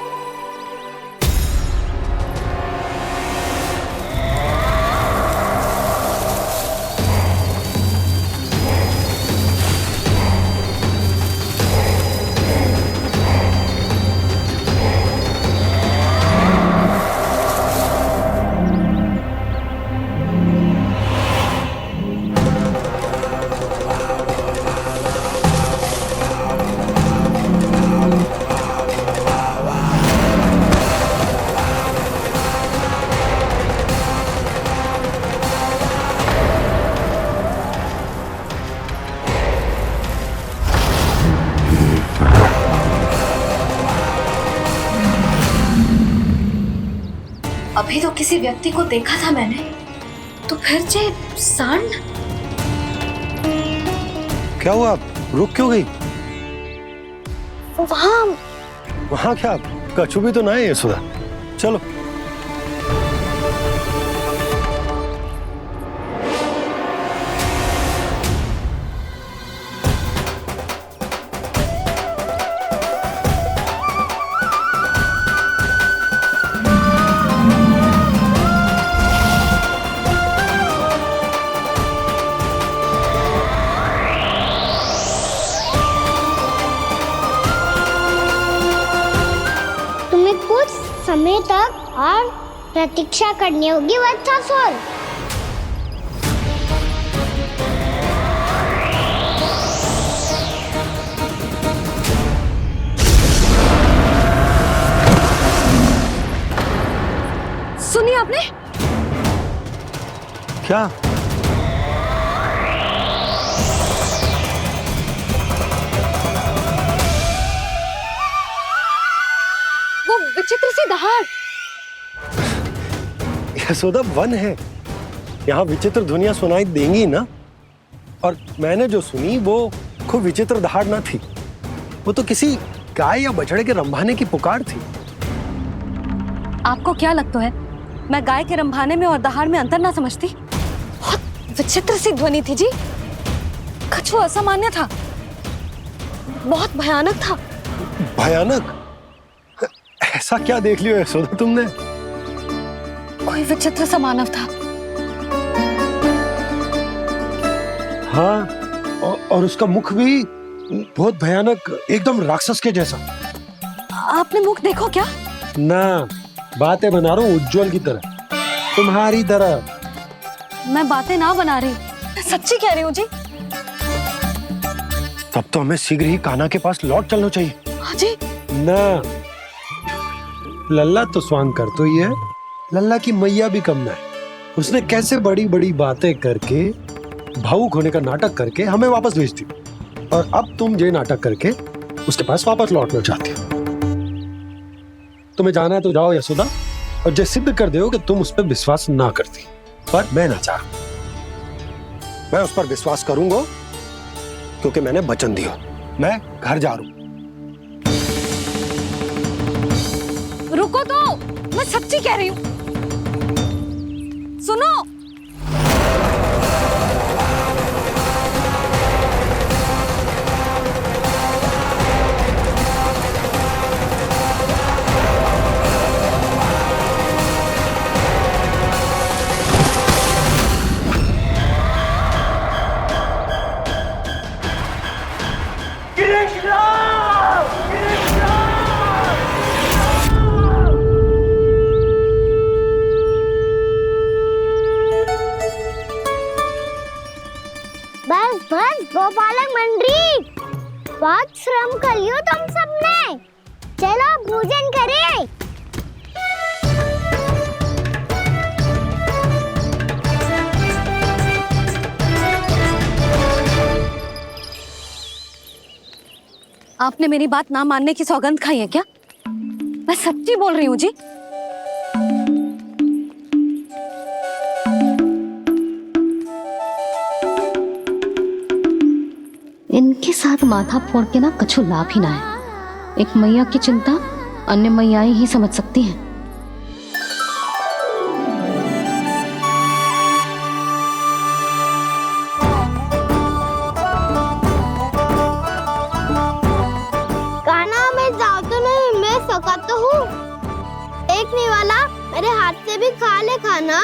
अभी तो किसी व्यक्ति को देखा था मैंने, तो फिर जे सांड। क्या हुआ, आप रुक क्यों गई? वहाँ क्या कछु भी तो ना है यशोदा, चलो। समय तक और प्रतीक्षा करनी होगी वत्सासुर। सुनिए आपने क्या? वो विचित्र सी दहाड़। यशोदा, वन है, यहाँ विचित्र ध्वनियां सुनाई देंगी ना। और मैंने जो सुनी वो खूब विचित्र दहाड़ ना थी, वो तो किसी गाय या बछड़े के रंभाने की पुकार थी। आपको क्या लगता है मैं गाय के रंभाने में और दहाड़ में अंतर ना समझती? बहुत विचित्र सी ध्वनि थी जी, कुछ वो असामान्य था, बहुत भयानक था। भयानक? ऐसा क्या देख लियो यशोदा तुमने? कोई विचित्र सा मानव था। हाँ, और उसका मुख भी बहुत भयानक, एकदम राक्षस के जैसा। आपने मुख देखो क्या? ना, बातें बना रहा हूँ उज्जवल की तरह, तुम्हारी तरह। मैं बातें ना बना रही, मैं सच्ची कह रही हूँ जी। तब तो हमें शीघ्र ही कान्हा के पास लौट चलना चाहिए। हाँ जी। ना, लल्ला तो स्वांग कर तो ही है, लल्ला की मैया भी कम ना है। उसने कैसे बड़ी बड़ी बातें करके, भावुक होने का नाटक करके हमें वापस भेज दी, और अब तुम ये नाटक करके उसके पास वापस लौटना चाहती हो। तुम्हें जाना है तो जाओ यशोदा, और जो सिद्ध कर दो कि तुम उस पर विश्वास ना करती, पर मैं ना चाह, मैं उस पर विश्वास करूंगा क्योंकि मैंने वचन दिया। मैं घर जा रहा हूं। रुको तो, मैं सच्ची कह रही हूँ, सुनो। बस बस गोपालक मंडली, बहुत श्रम कर लियो तुम सबने, चलो भोजन करें। आपने मेरी बात ना मानने की सौगंध खाई है क्या? मैं सच्ची बोल रही हूँ जी। इनके साथ माथा फोड़ के ना कछु लाभ ही ना है। एक मैया की चिंता अन्य मैयाएं ही समझ सकती हैं। थका तो हूँ। एक नहीं वाला मेरे हाथ से भी खा ले खाना।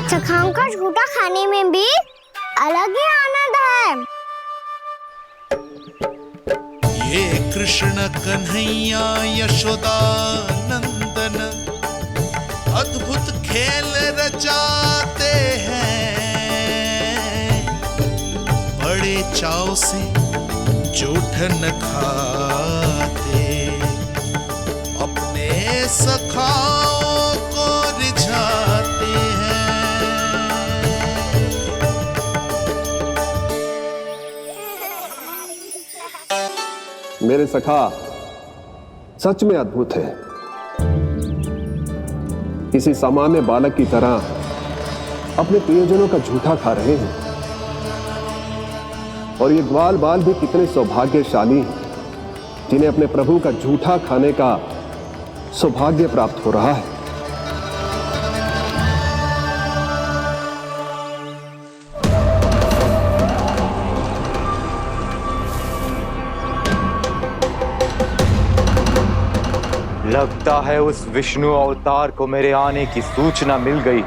सखाओं का झूठा खाने में भी अलग ही आनंद है। ये कृष्ण कन्हैया यशोदा नंदन अद्भुत खेल रचाते हैं, बड़े चाव से जूठ न खाते, अपने सखाओं को रिझाते हैं। मेरे सखा सच में अद्भुत है। किसी सामान्य बालक की तरह अपने प्रियजनों का झूठा खा रहे हैं। और ये ग्वाल बाल भी कितने सौभाग्यशाली हैं जिन्हें अपने प्रभु का झूठा खाने का सौभाग्य प्राप्त हो रहा है। लगता है उस विष्णु अवतार को मेरे आने की सूचना मिल गई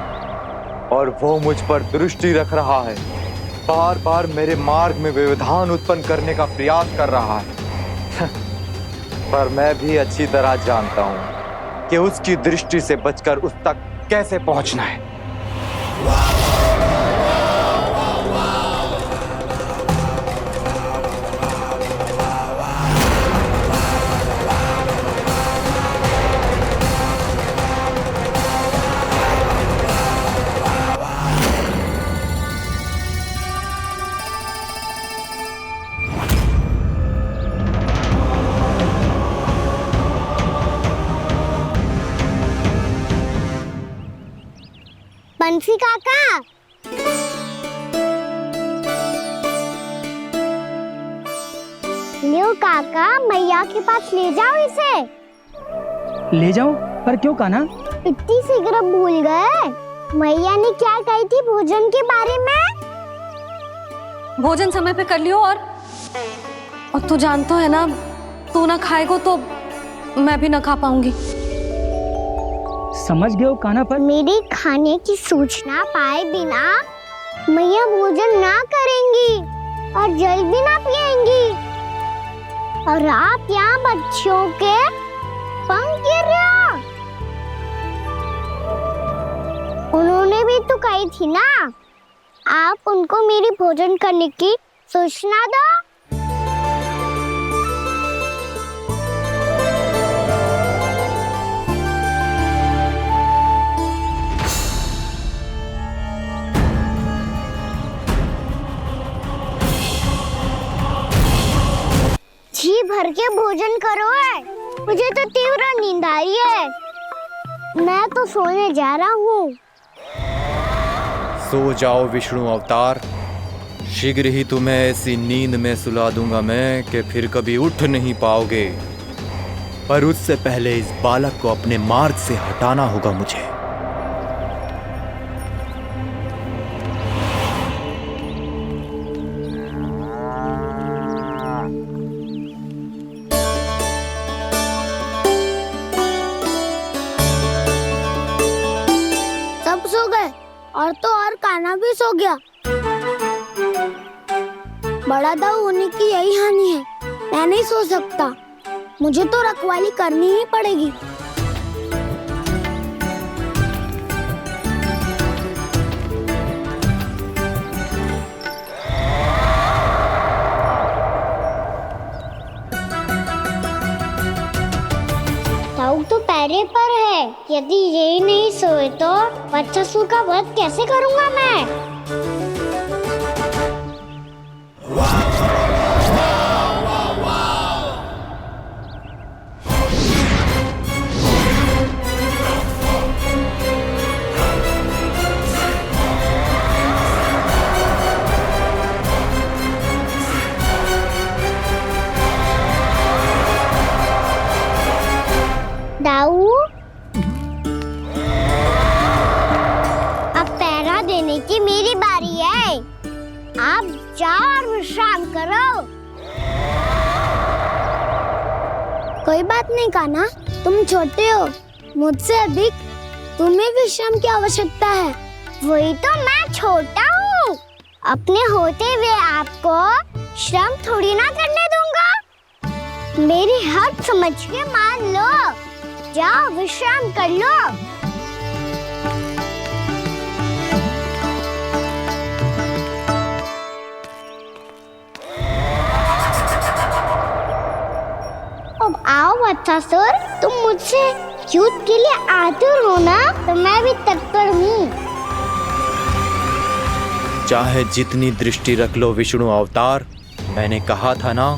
और वो मुझ पर दृष्टि रख रहा है। बार बार मेरे मार्ग में व्यवधान उत्पन्न करने का प्रयास कर रहा है। पर मैं भी अच्छी तरह जानता हूं कि उसकी दृष्टि से बचकर उस तक कैसे पहुंचना है। बंसी काका, लियो काका, मैया के पास ले जाओ इसे। ले जाओ? पर क्यों कान्हा? इतनी शीघ्र भूल गए? मैया ने क्या कही थी भोजन के बारे में? भोजन समय पे कर लियो। और तू जानता है ना, तू ना खाएगा तो मैं भी ना खा पाऊंगी। समझ गए हो कान्हा? पर मेरे खाने की सूचना पाए बिना मैया भोजन ना करेंगी और जल भी ना पिएंगी। और आप यहाँ बच्चों के पंख गिर रहे हो। उन्होंने भी तो कही थी ना, आप उनको मेरी भोजन करने की सूचना दो। जी भर के भोजन करो है, मुझे तो तीव्र नींद आ रही है। मैं तो सोने जा रहा हूँ। सो जाओ विष्णु अवतार, शीघ्र ही तुम्हें ऐसी नींद में सुला दूंगा मैं कि फिर कभी उठ नहीं पाओगे। पर उससे पहले इस बालक को अपने मार्ग से हटाना होगा मुझे। सब सो गए और तो और कान्हा भी सो गया। बड़ा दाऊ होने की यही हानि है। मैं नहीं सो सकता, मुझे तो रखवाली करनी ही पड़ेगी। दाऊ तो पैरे पर है। यदि यही नहीं सोए तो बच्चासुर का वध कैसे करूंगा मैं? दाऊ बात नहीं कान्हा, तुम छोटे हो, मुझसे अधिक तुम्हें विश्राम की आवश्यकता है। वही तो मैं छोटा हूँ, अपने होते हुए आपको श्रम थोड़ी ना करने दूंगा। मेरी हद समझ के मान लो, जाओ विश्राम कर लो। अब आओ वत्सासुर, तुम मुझसे युद्ध के लिए आतुर हो ना, तो मैं भी तत्पर हूँ। चाहे जितनी दृष्टि रख लो विष्णु अवतार, मैंने कहा था ना,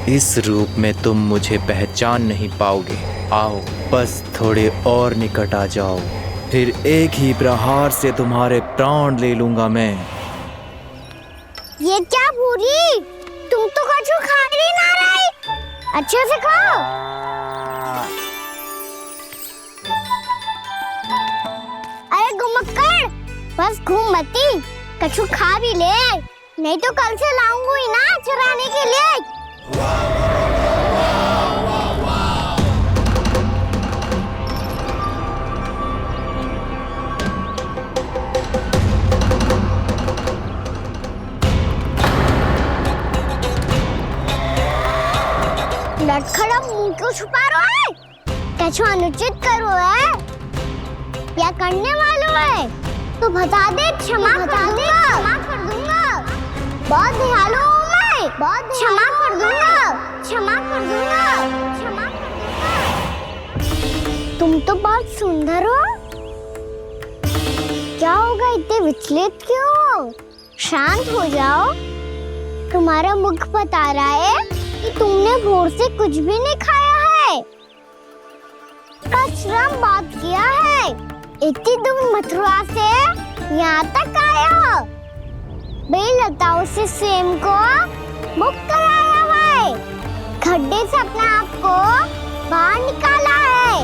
इस रूप में तुम मुझे पहचान नहीं पाओगे। आओ बस थोड़े और निकट आ जाओ, फिर एक ही प्रहार से तुम्हारे प्राण ले लूंगा मैं। ये क्या भूरी, तुम तो कछु खा ही ना रही, अच्छे से खाओ। अरे घुमक्कड़, बस घूम मती, कछु खा भी ले, नहीं तो कल से लाऊंगी ना चुराने के लिए। लटखड़ा मुंह क्यों छुपा रहा है? कछु अनुचित करो है या करने वालों है तो बता दे, क्षमा कर दूंगा। बहुत दयालु हूँ मैं, बहुत क्षमा कर दूंगा। तुम तो बहुत सुंदर हो, क्या होगा, इतने विचलित क्यों हो? शांत हो जाओ, तुम्हारा मुख बता रहा है कि तुमने भोर से कुछ भी नहीं खाया है, श्रम बात किया है, इतनी दूर मथुरा से यहाँ तक आया हो, बेलताओं से स्वयं को मुक्त कराया हुआ है, खड्डे से अपने आप को बाहर निकाला है।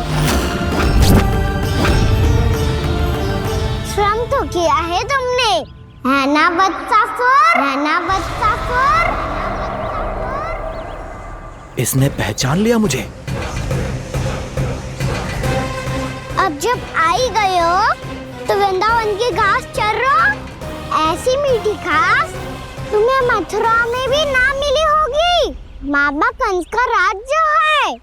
श्रम तो किया है तुमने, है ना वत्सासुर? इसने पहचान लिया मुझे। अब जब आई गए हो तो वृंदावन की घास चर रहो, ऐसी मीठी घास तुम्हें मथुरा में भी ना मिली होगी। मामा कंस का राज्य है।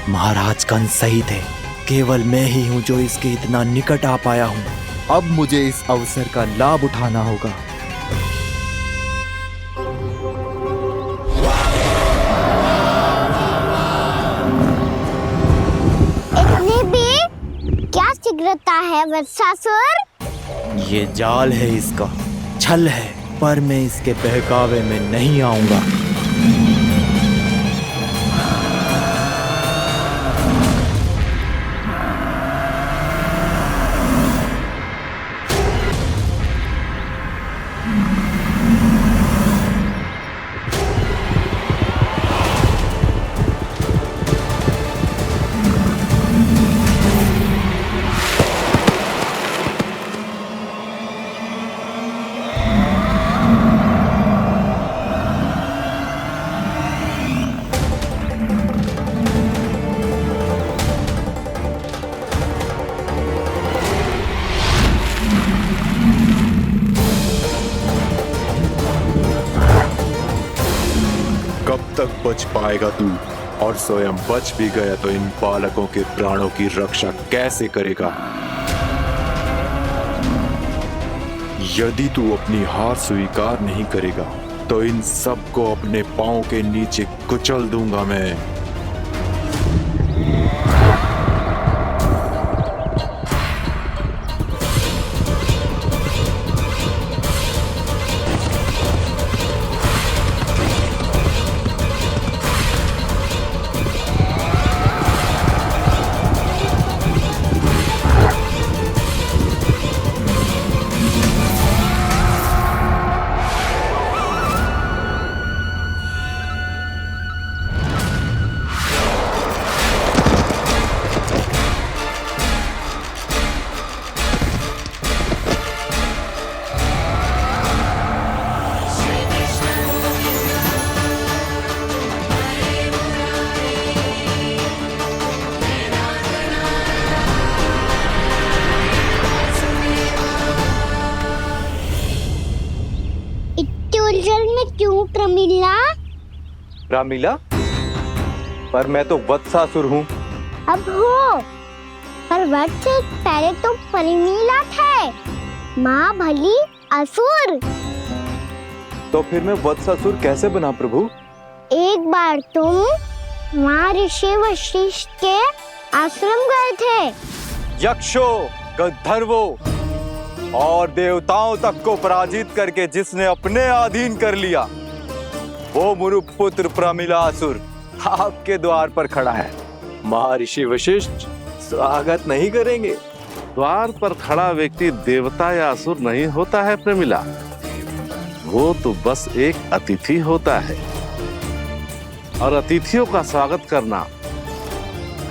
महाराज कंस सही थे, केवल मैं ही हूँ जो इसके इतना निकट आ पाया हूँ। अब मुझे इस अवसर का लाभ उठाना होगा। इतनी भी क्या शीघ्रता है वत्सासुर? ये जाल है इसका, छल है, पर मैं इसके बहकावे में नहीं आऊंगा। कब तक बच पाएगा तू? और स्वयं बच भी गया तो इन बालकों के प्राणों की रक्षा कैसे करेगा? यदि तू अपनी हार स्वीकार नहीं करेगा तो इन सबको अपने पांव के नीचे कुचल दूंगा मैं। रामीला, पर मैं तो वत्सासुर हूँ। अब हो, पर वट से पहले तो परिमीला थे, महाबली असुर। तो फिर मैं वत्सासुर कैसे बना प्रभु? एक बार तुम महर्षि वशिष्ठ के आश्रम गए थे। यक्षो, गंधर्वो और देवताओं तक को पराजित करके जिसने अपने अधीन कर लिया, वो मुरुपुत्र प्रमिलासुर आपके द्वार पर खड़ा है। महर्षि वशिष्ठ स्वागत नहीं करेंगे? द्वार पर खड़ा व्यक्ति देवता या असुर नहीं होता है प्रमिला, वो तो बस एक अतिथि होता है, और अतिथियों का स्वागत करना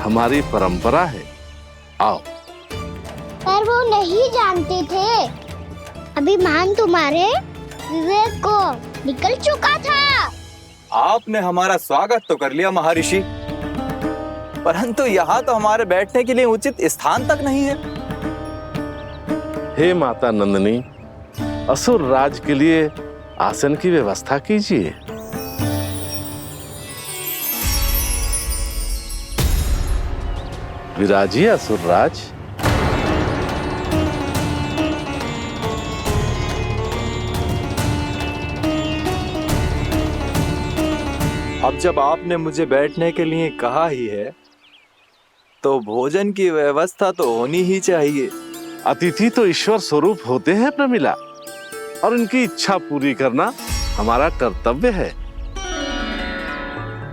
हमारी परंपरा है। आओ। पर वो नहीं जानते थे, अभिमान तुम्हारे विवेक को निकल चुका था। आपने हमारा स्वागत तो कर लिया महर्षि, परंतु यहाँ तो हमारे बैठने के लिए उचित स्थान तक नहीं है। हे माता नंदिनी, असुर राज के लिए आसन की व्यवस्था कीजिए। विराजिए असुर राज। अब जब आपने मुझे बैठने के लिए कहा ही है, तो भोजन की व्यवस्था तो होनी ही चाहिए। अतिथि तो ईश्वर स्वरूप होते हैं प्रमिला, और उनकी इच्छा पूरी करना हमारा कर्तव्य है।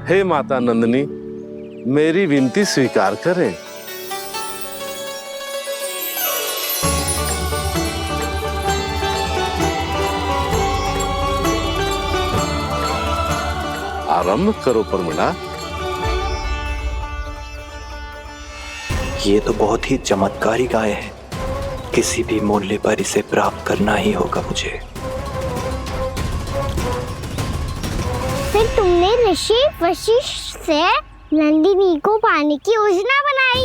हे माता नंदिनी, मेरी विनती स्वीकार करें। आरंभ करो प्रमिला। ये तो बहुत ही चमत्कारी गाय है, किसी भी मूल्य पर इसे प्राप्त करना ही होगा मुझे। फिर तुमने ऋषि वशिष्ठ से नंदिनी को पाने की योजना बनाई,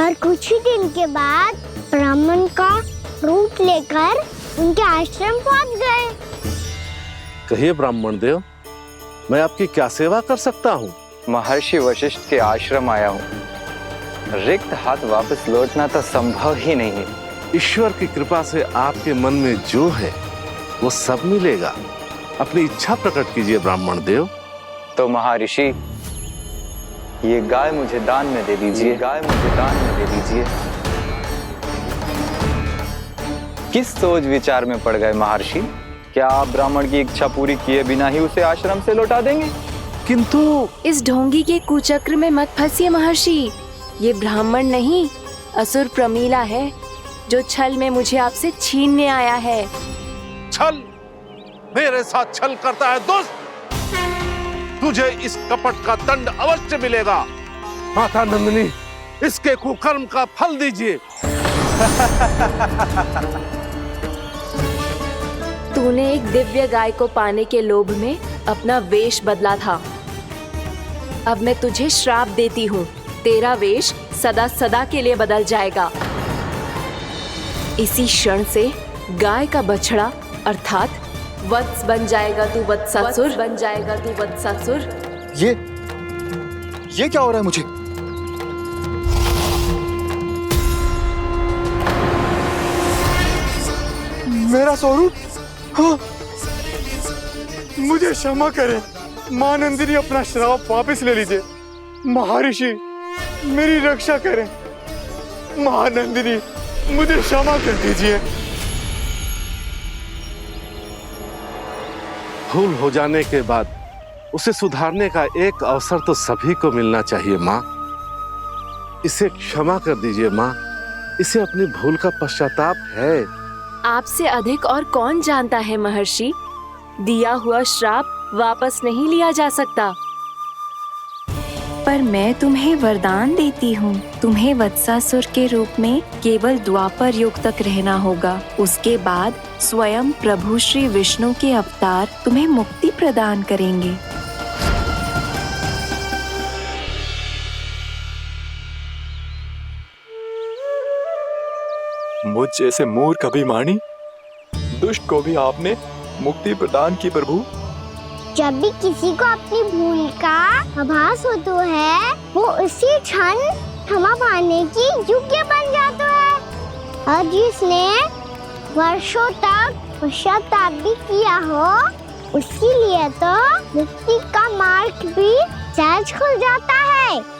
और कुछ ही दिन के बाद ब्राह्मण का रूप लेकर उनके आश्रम पहुंच गए। कहिए ब्राह्मण देव, मैं आपकी क्या सेवा कर सकता हूँ? महर्षि वशिष्ठ के आश्रम आया हूँ, रिक्त हाथ वापस लौटना तो संभव ही नहीं है। ईश्वर की कृपा से आपके मन में जो है वो सब मिलेगा। अपनी इच्छा प्रकट कीजिए ब्राह्मण देव। तो महर्षि, ये गाय मुझे दान में दे दीजिए, गाय मुझे दान में दे दीजिए। किस सोच विचार में पड़ गए महर्षि? क्या आप ब्राह्मण की इच्छा पूरी किए बिना ही उसे आश्रम से लौटा देंगे? किंतु इस ढोंगी के कुचक्र में मत फंसिए महर्षि। ये ब्राह्मण नहीं, असुर प्रमीला है, जो छल में मुझे आपसे छीनने आया है। छल? मेरे साथ छल करता है दुष्ट? तुझे इस कपट का दंड अवश्य मिलेगा। माता नंदिनी, इसके कुकर्म का फल दीजिए। तूने एक दिव्य गाय को पाने के लोभ में अपना वेश बदला था। अब मैं तुझे श्राप देती हूँ, तेरा वेश सदा सदा के लिए बदल जाएगा। इसी क्षण से गाय का बछड़ा अर्थात वत्स बन जाएगा तू वत्सासुर, बन जाएगा तू वत्सासुर। ये क्या हो रहा है मुझे? मेरा स्वरूप? हाँ। मुझे क्षमा करें मां नंदिनी, अपना श्राप वापस ले लीजिए। महर्षि, मेरी रक्षा करें। मां नंदिनी, मुझे क्षमा कर दीजिए। भूल हो जाने के बाद उसे सुधारने का एक अवसर तो सभी को मिलना चाहिए माँ। इसे क्षमा कर दीजिए माँ, इसे अपनी भूल का पश्चाताप है। आपसे अधिक और कौन जानता है महर्षि, दिया हुआ श्राप वापस नहीं लिया जा सकता। पर मैं तुम्हें वरदान देती हूँ, तुम्हें वत्सासुर के रूप में केवल द्वापर युग तक रहना होगा। उसके बाद स्वयं प्रभु श्री विष्णु के अवतार तुम्हें मुक्ति प्रदान करेंगे। मुझ जैसे मूर्ख अभिमानी दुष्ट को भी आपने मुक्ति प्रदान की प्रभु। जब भी किसी को अपनी भूल का आभास होता है, वो उसी क्षण क्षमा पाने की योग्य बन जाता है। और जिसने वर्षों तक पश्चाताप भी किया हो, उसके लिए तो मुक्ति का मार्ग भी सहज खुल जाता है।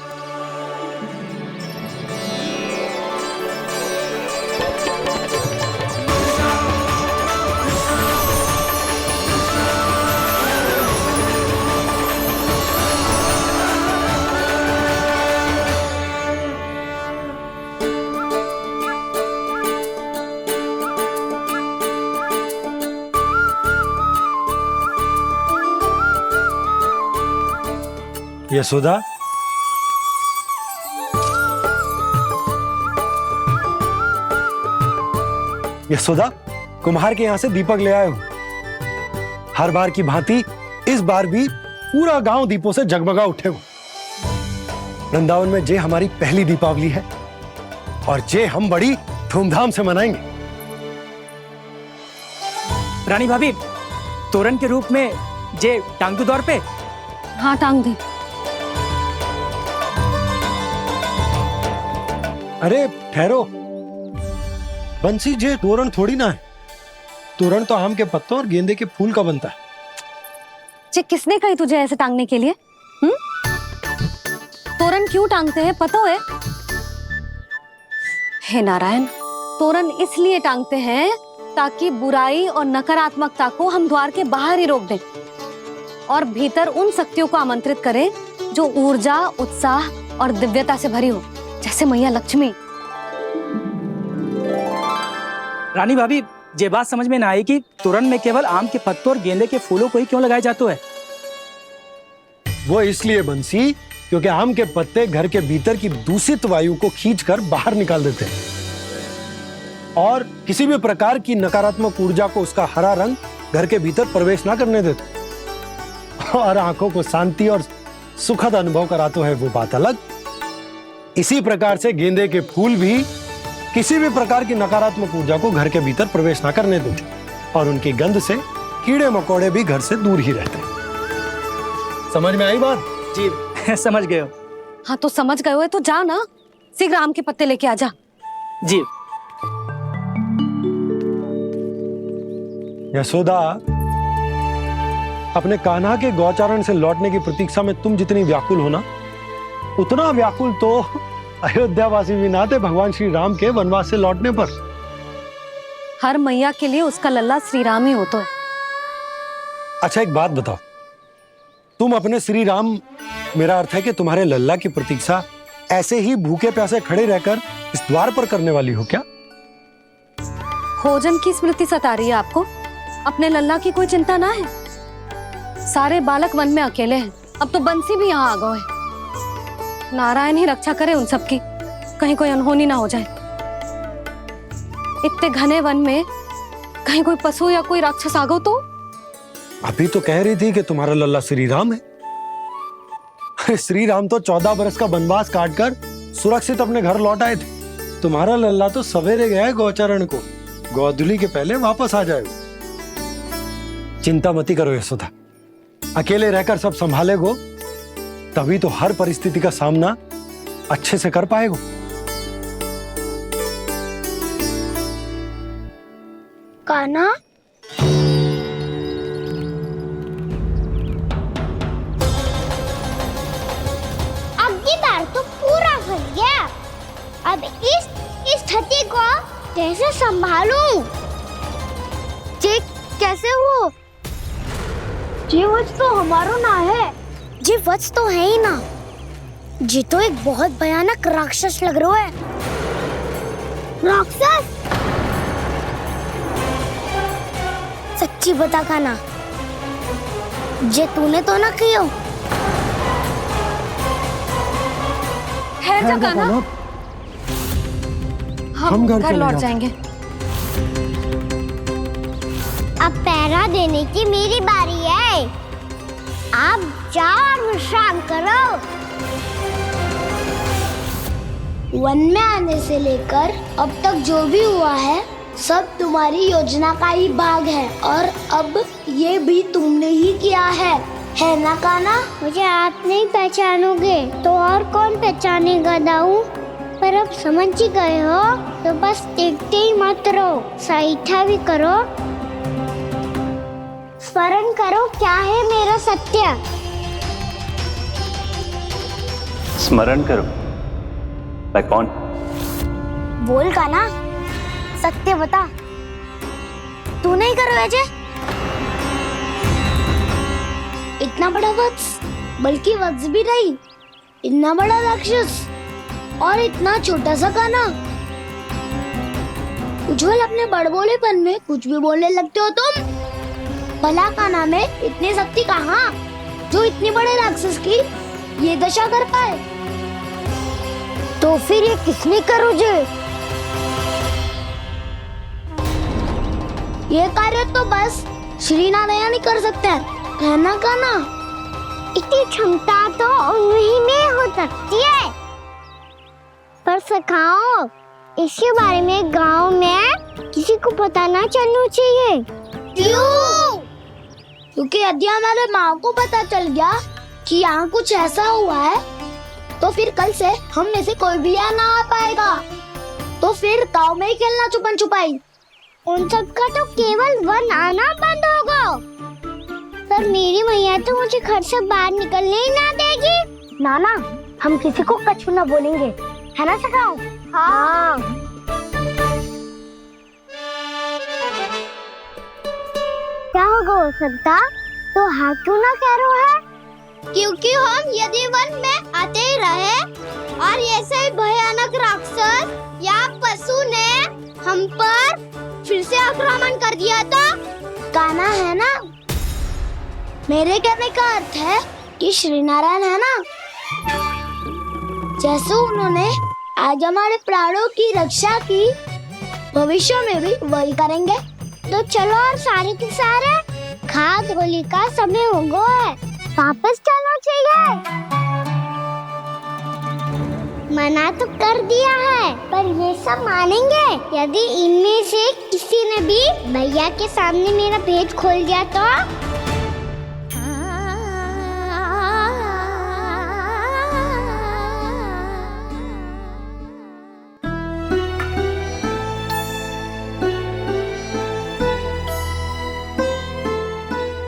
यशोदा, यशोदा, कुम्हार के यहाँ से दीपक ले आए हूं। हर बार की भांति इस बार भी पूरा गांव दीपों से जगमगा उठे हो। वृंदावन में जे हमारी पहली दीपावली है और जे हम बड़ी धूमधाम से मनाएंगे। रानी भाभी, तोरण के रूप में जे टांग दो द्वार पे। हाँ, टांग दे। अरे ठहरो, बंसी, जे तोरण थोड़ी ना है। तोरण तो आम के पत्तों और गेंदे के फूल का बनता है। जे किसने कही तुझे ऐसे टांगने के लिए? तोरण क्यों टांगते हैं पता है? हे नारायण, तोरण इसलिए टांगते हैं ताकि बुराई और नकारात्मकता को हम द्वार के बाहर ही रोक दें और भीतर उन शक्तियों को आमंत्रित करें जो ऊर्जा, उत्साह और दिव्यता से भरी हो, जैसे मैया लक्ष्मी। रानी भाभी, ये बात समझ में ना आई कि तोरण में केवल आम के पत्तों और गेंदे के फूलों को ही क्यों लगाया जाता है? वो इसलिए बंसी, क्योंकि आम के पत्ते घर के भीतर की दूषित वायु को खींचकर बाहर निकाल देते हैं और किसी भी प्रकार की नकारात्मक ऊर्जा को उसका हरा रंग घर के भीतर प्रवेश ना करने देते और आंखों को शांति और सुखद अनुभव कराते है, वो बात अलग। इसी प्रकार से गेंदे के फूल भी किसी भी प्रकार की नकारात्मक ऊर्जा को घर के भीतर प्रवेश ना करने देते और उनकी गंध से कीड़े मकोड़े भी घर से दूर ही रहते हैं। समझ में आई बात? जी, समझ गए हो। हाँ, तो समझ गए हो तो जा ना, शीघ्र आम के पत्ते लेके आ जा। जी। यशोदा, अपने कान्हा के गौचारण से लौटने की प्रतीक्षा में तुम जितनी व्याकुल हो ना, उतना व्याकुल तो अयोध्यावासी भी ना थे भगवान श्री राम के वनवास से लौटने पर। हर मैया के लिए उसका लल्ला श्री राम ही होता है। अच्छा, एक बात बताओ, तुम अपने श्री राम, मेरा अर्थ है कि तुम्हारे लल्ला की प्रतीक्षा ऐसे ही भूखे प्यासे खड़े रहकर इस द्वार पर करने वाली हो क्या? भोजन की स्मृति सता रही है आपको? अपने लल्ला की कोई चिंता ना है। सारे बालक वन में अकेले हैं, अब तो बंसी भी यहाँ आ गए हैं। नारायण ही रक्षा करे उन सबकी, कहीं कोई अनहोनी ना हो जाए। इतने घने वन में कहीं कोई पशु या कोई राक्षस आ गो तो? अभी तो कह रही थी कि तुम्हारा लल्ला श्री राम है। अरे श्री राम तो 14 बरस का वनवास काटकर सुरक्षित अपने घर लौट आए थे। तुम्हारा लल्ला तो सवेरे गया है गौचरण को, गोधूली के पहले वापस आ जाएगा। चिंता मती करो यशोदा, अकेले रहकर सब संभालेगो तभी तो हर परिस्थिति का सामना अच्छे से कर पाएगो। कान्हा, अब की बार तो पूरा फंस गया। अब इस स्थिति को कैसे संभालूं? जी कैसे हो? जी वच तो हमारो ना है। जी वच तो है ही ना। जी तो एक बहुत भयानक राक्षस लग रहा है। राक्षस? सच्ची बता कान्हा, जे तूने तो ना कियो? है जा कान्हा, हम घर लौट जाएंगे। अब पहरा देने की मेरी बारी है। आप जाओ और विश्राम करो। वन में आने से लेकर अब तक जो भी हुआ है सब तुम्हारी योजना का ही भाग है और अब ये भी तुमने ही किया है ना कान्हा? मुझे आप नहीं पहचानोगे तो और कौन पहचानेगा दाऊ? पर अब समझ ही गए हो तो बस देखते ही मत रहो, सईठा भी करो, स्मरण करो क्या है मेरा सत्य। स्मरण करो। मैं कौन? बोल कान्हा, सत्य बता। तू नहीं करो अजय? इतना बड़ा वत्स, बल्कि वत्स भी नहीं, इतना बड़ा राक्षस और इतना छोटा सा कान्हा। उज्जवल अपने बड़बोलेपन में कुछ भी बोलने लगते हो तुम। भला कान्हा में इतनी शक्ति कहाँ जो इतने बड़े राक्षस की ये दशा कर पाए? तो फिर ये किसने करो जे? ये कार्य तो बस श्री नारायण ही कर सकते हैं, है ना कान्हा? इतनी क्षमता तो उन्हीं में हो सकती है, पर सखाओ इसके बारे में गांव में किसी को पता ना चलना चाहिए। क्यों? क्योंकि यदि हमारे माँ को पता चल गया कि यहाँ कुछ ऐसा हुआ है तो फिर कल से हम में से कोई भी यहाँ ना आ पाएगा। तो फिर गांव में ही खेलना छुपन छुपाई। उन सब का तो केवल वन आना बंद होगा। पर मेरी मैया तो मुझे घर से बाहर निकलने ही ना देगी। नाना, हम किसी को कछु ना बोलेंगे, है ना सखाओ? हाँ। क्या होगा हो सकता? तो हाँ क्यों ना कह रहे है? क्योंकि हम यदि वन में आते ही रहे और ऐसे भयानक राक्षस या पशु ने हम पर फिर से आक्रमण कर दिया तो कान्हा, है ना? मेरे कहने का अर्थ है कि श्री नारायण है ना, जैसे उन्होंने आज हमारे प्राणों की रक्षा की, भविष्य में भी वही करेंगे। तो चलो और सारे के सारे खाद होली का समय हो गया है, वापस चलो चाहिए। मना तो कर दिया है, पर ये सब मानेंगे यदि इनमें से किसी ने भी भैया के सामने मेरा भेद खोल दिया तो?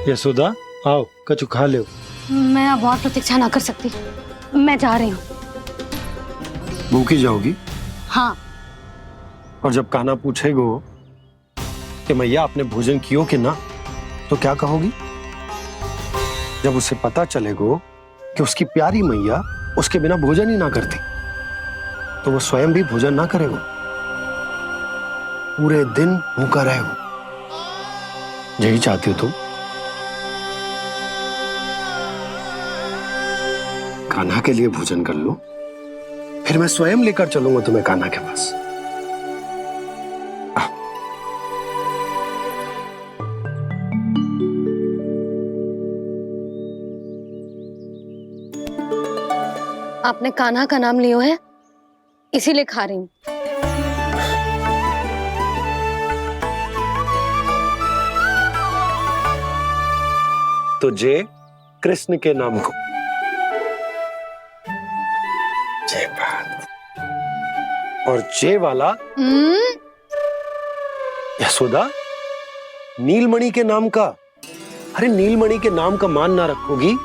यशोदा, आओ कछु खा लो। मैं अब और प्रतीक्षा ना कर सकती, मैं जा रही हूँ। भूखी जाओगी? हाँ। और जब कान्हा पूछेगो कि मैया आपने भोजन कियो कि ना, तो क्या कहोगी? जब उसे पता चलेगो कि उसकी प्यारी मैया उसके बिना भोजन ही ना करती, तो वो स्वयं भी भोजन ना करेगो, पूरे दिन भूखा रहेगो। यही चाहती हो तुम? कान्हा के लिए भोजन कर लो, फिर मैं स्वयं लेकर चलूंगा तुम्हें कान्हा के पास। आपने कान्हा का नाम लियो है, इसीलिए खा रही हूँ। तो जय कृष्ण के नाम को। जय बात। और जय वाला यशोदा, नीलमणि के नाम का। अरे नीलमणि के नाम का मान ना रखोगी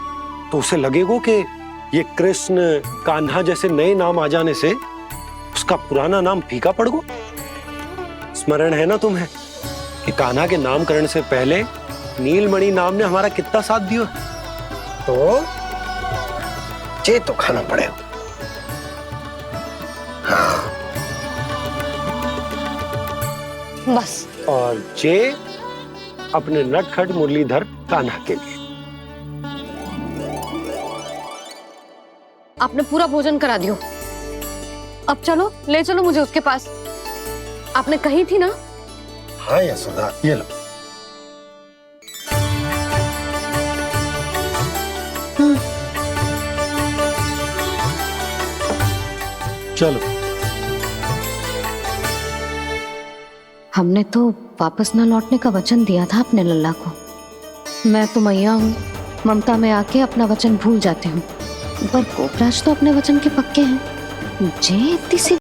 तो उसे लगेगा कि ये कृष्ण कान्हा जैसे नए नाम आ जाने से उसका पुराना नाम फीका पड़ गो। स्मरण है ना तुम्हें कि कान्हा के नामकरण से पहले नीलमणि नाम ने हमारा कितना साथ दिया? तो जे तो खाना पड़ेगा। हाँ। बस। और जे अपने नटखट मुरलीधर कान्हा के लिए। आपने पूरा भोजन करा दियो, अब चलो, ले चलो मुझे उसके पास। आपने कही थी ना? हाँ यशोदा, ये लो। चलो। हमने तो वापस न लौटने का वचन दिया था अपने लल्ला को। मैं तो मैया हूँ, ममता में आके अपना वचन भूल जाती हूँ, पर गोपराज तो अपने वचन के पक्के हैं। जे इतनी सी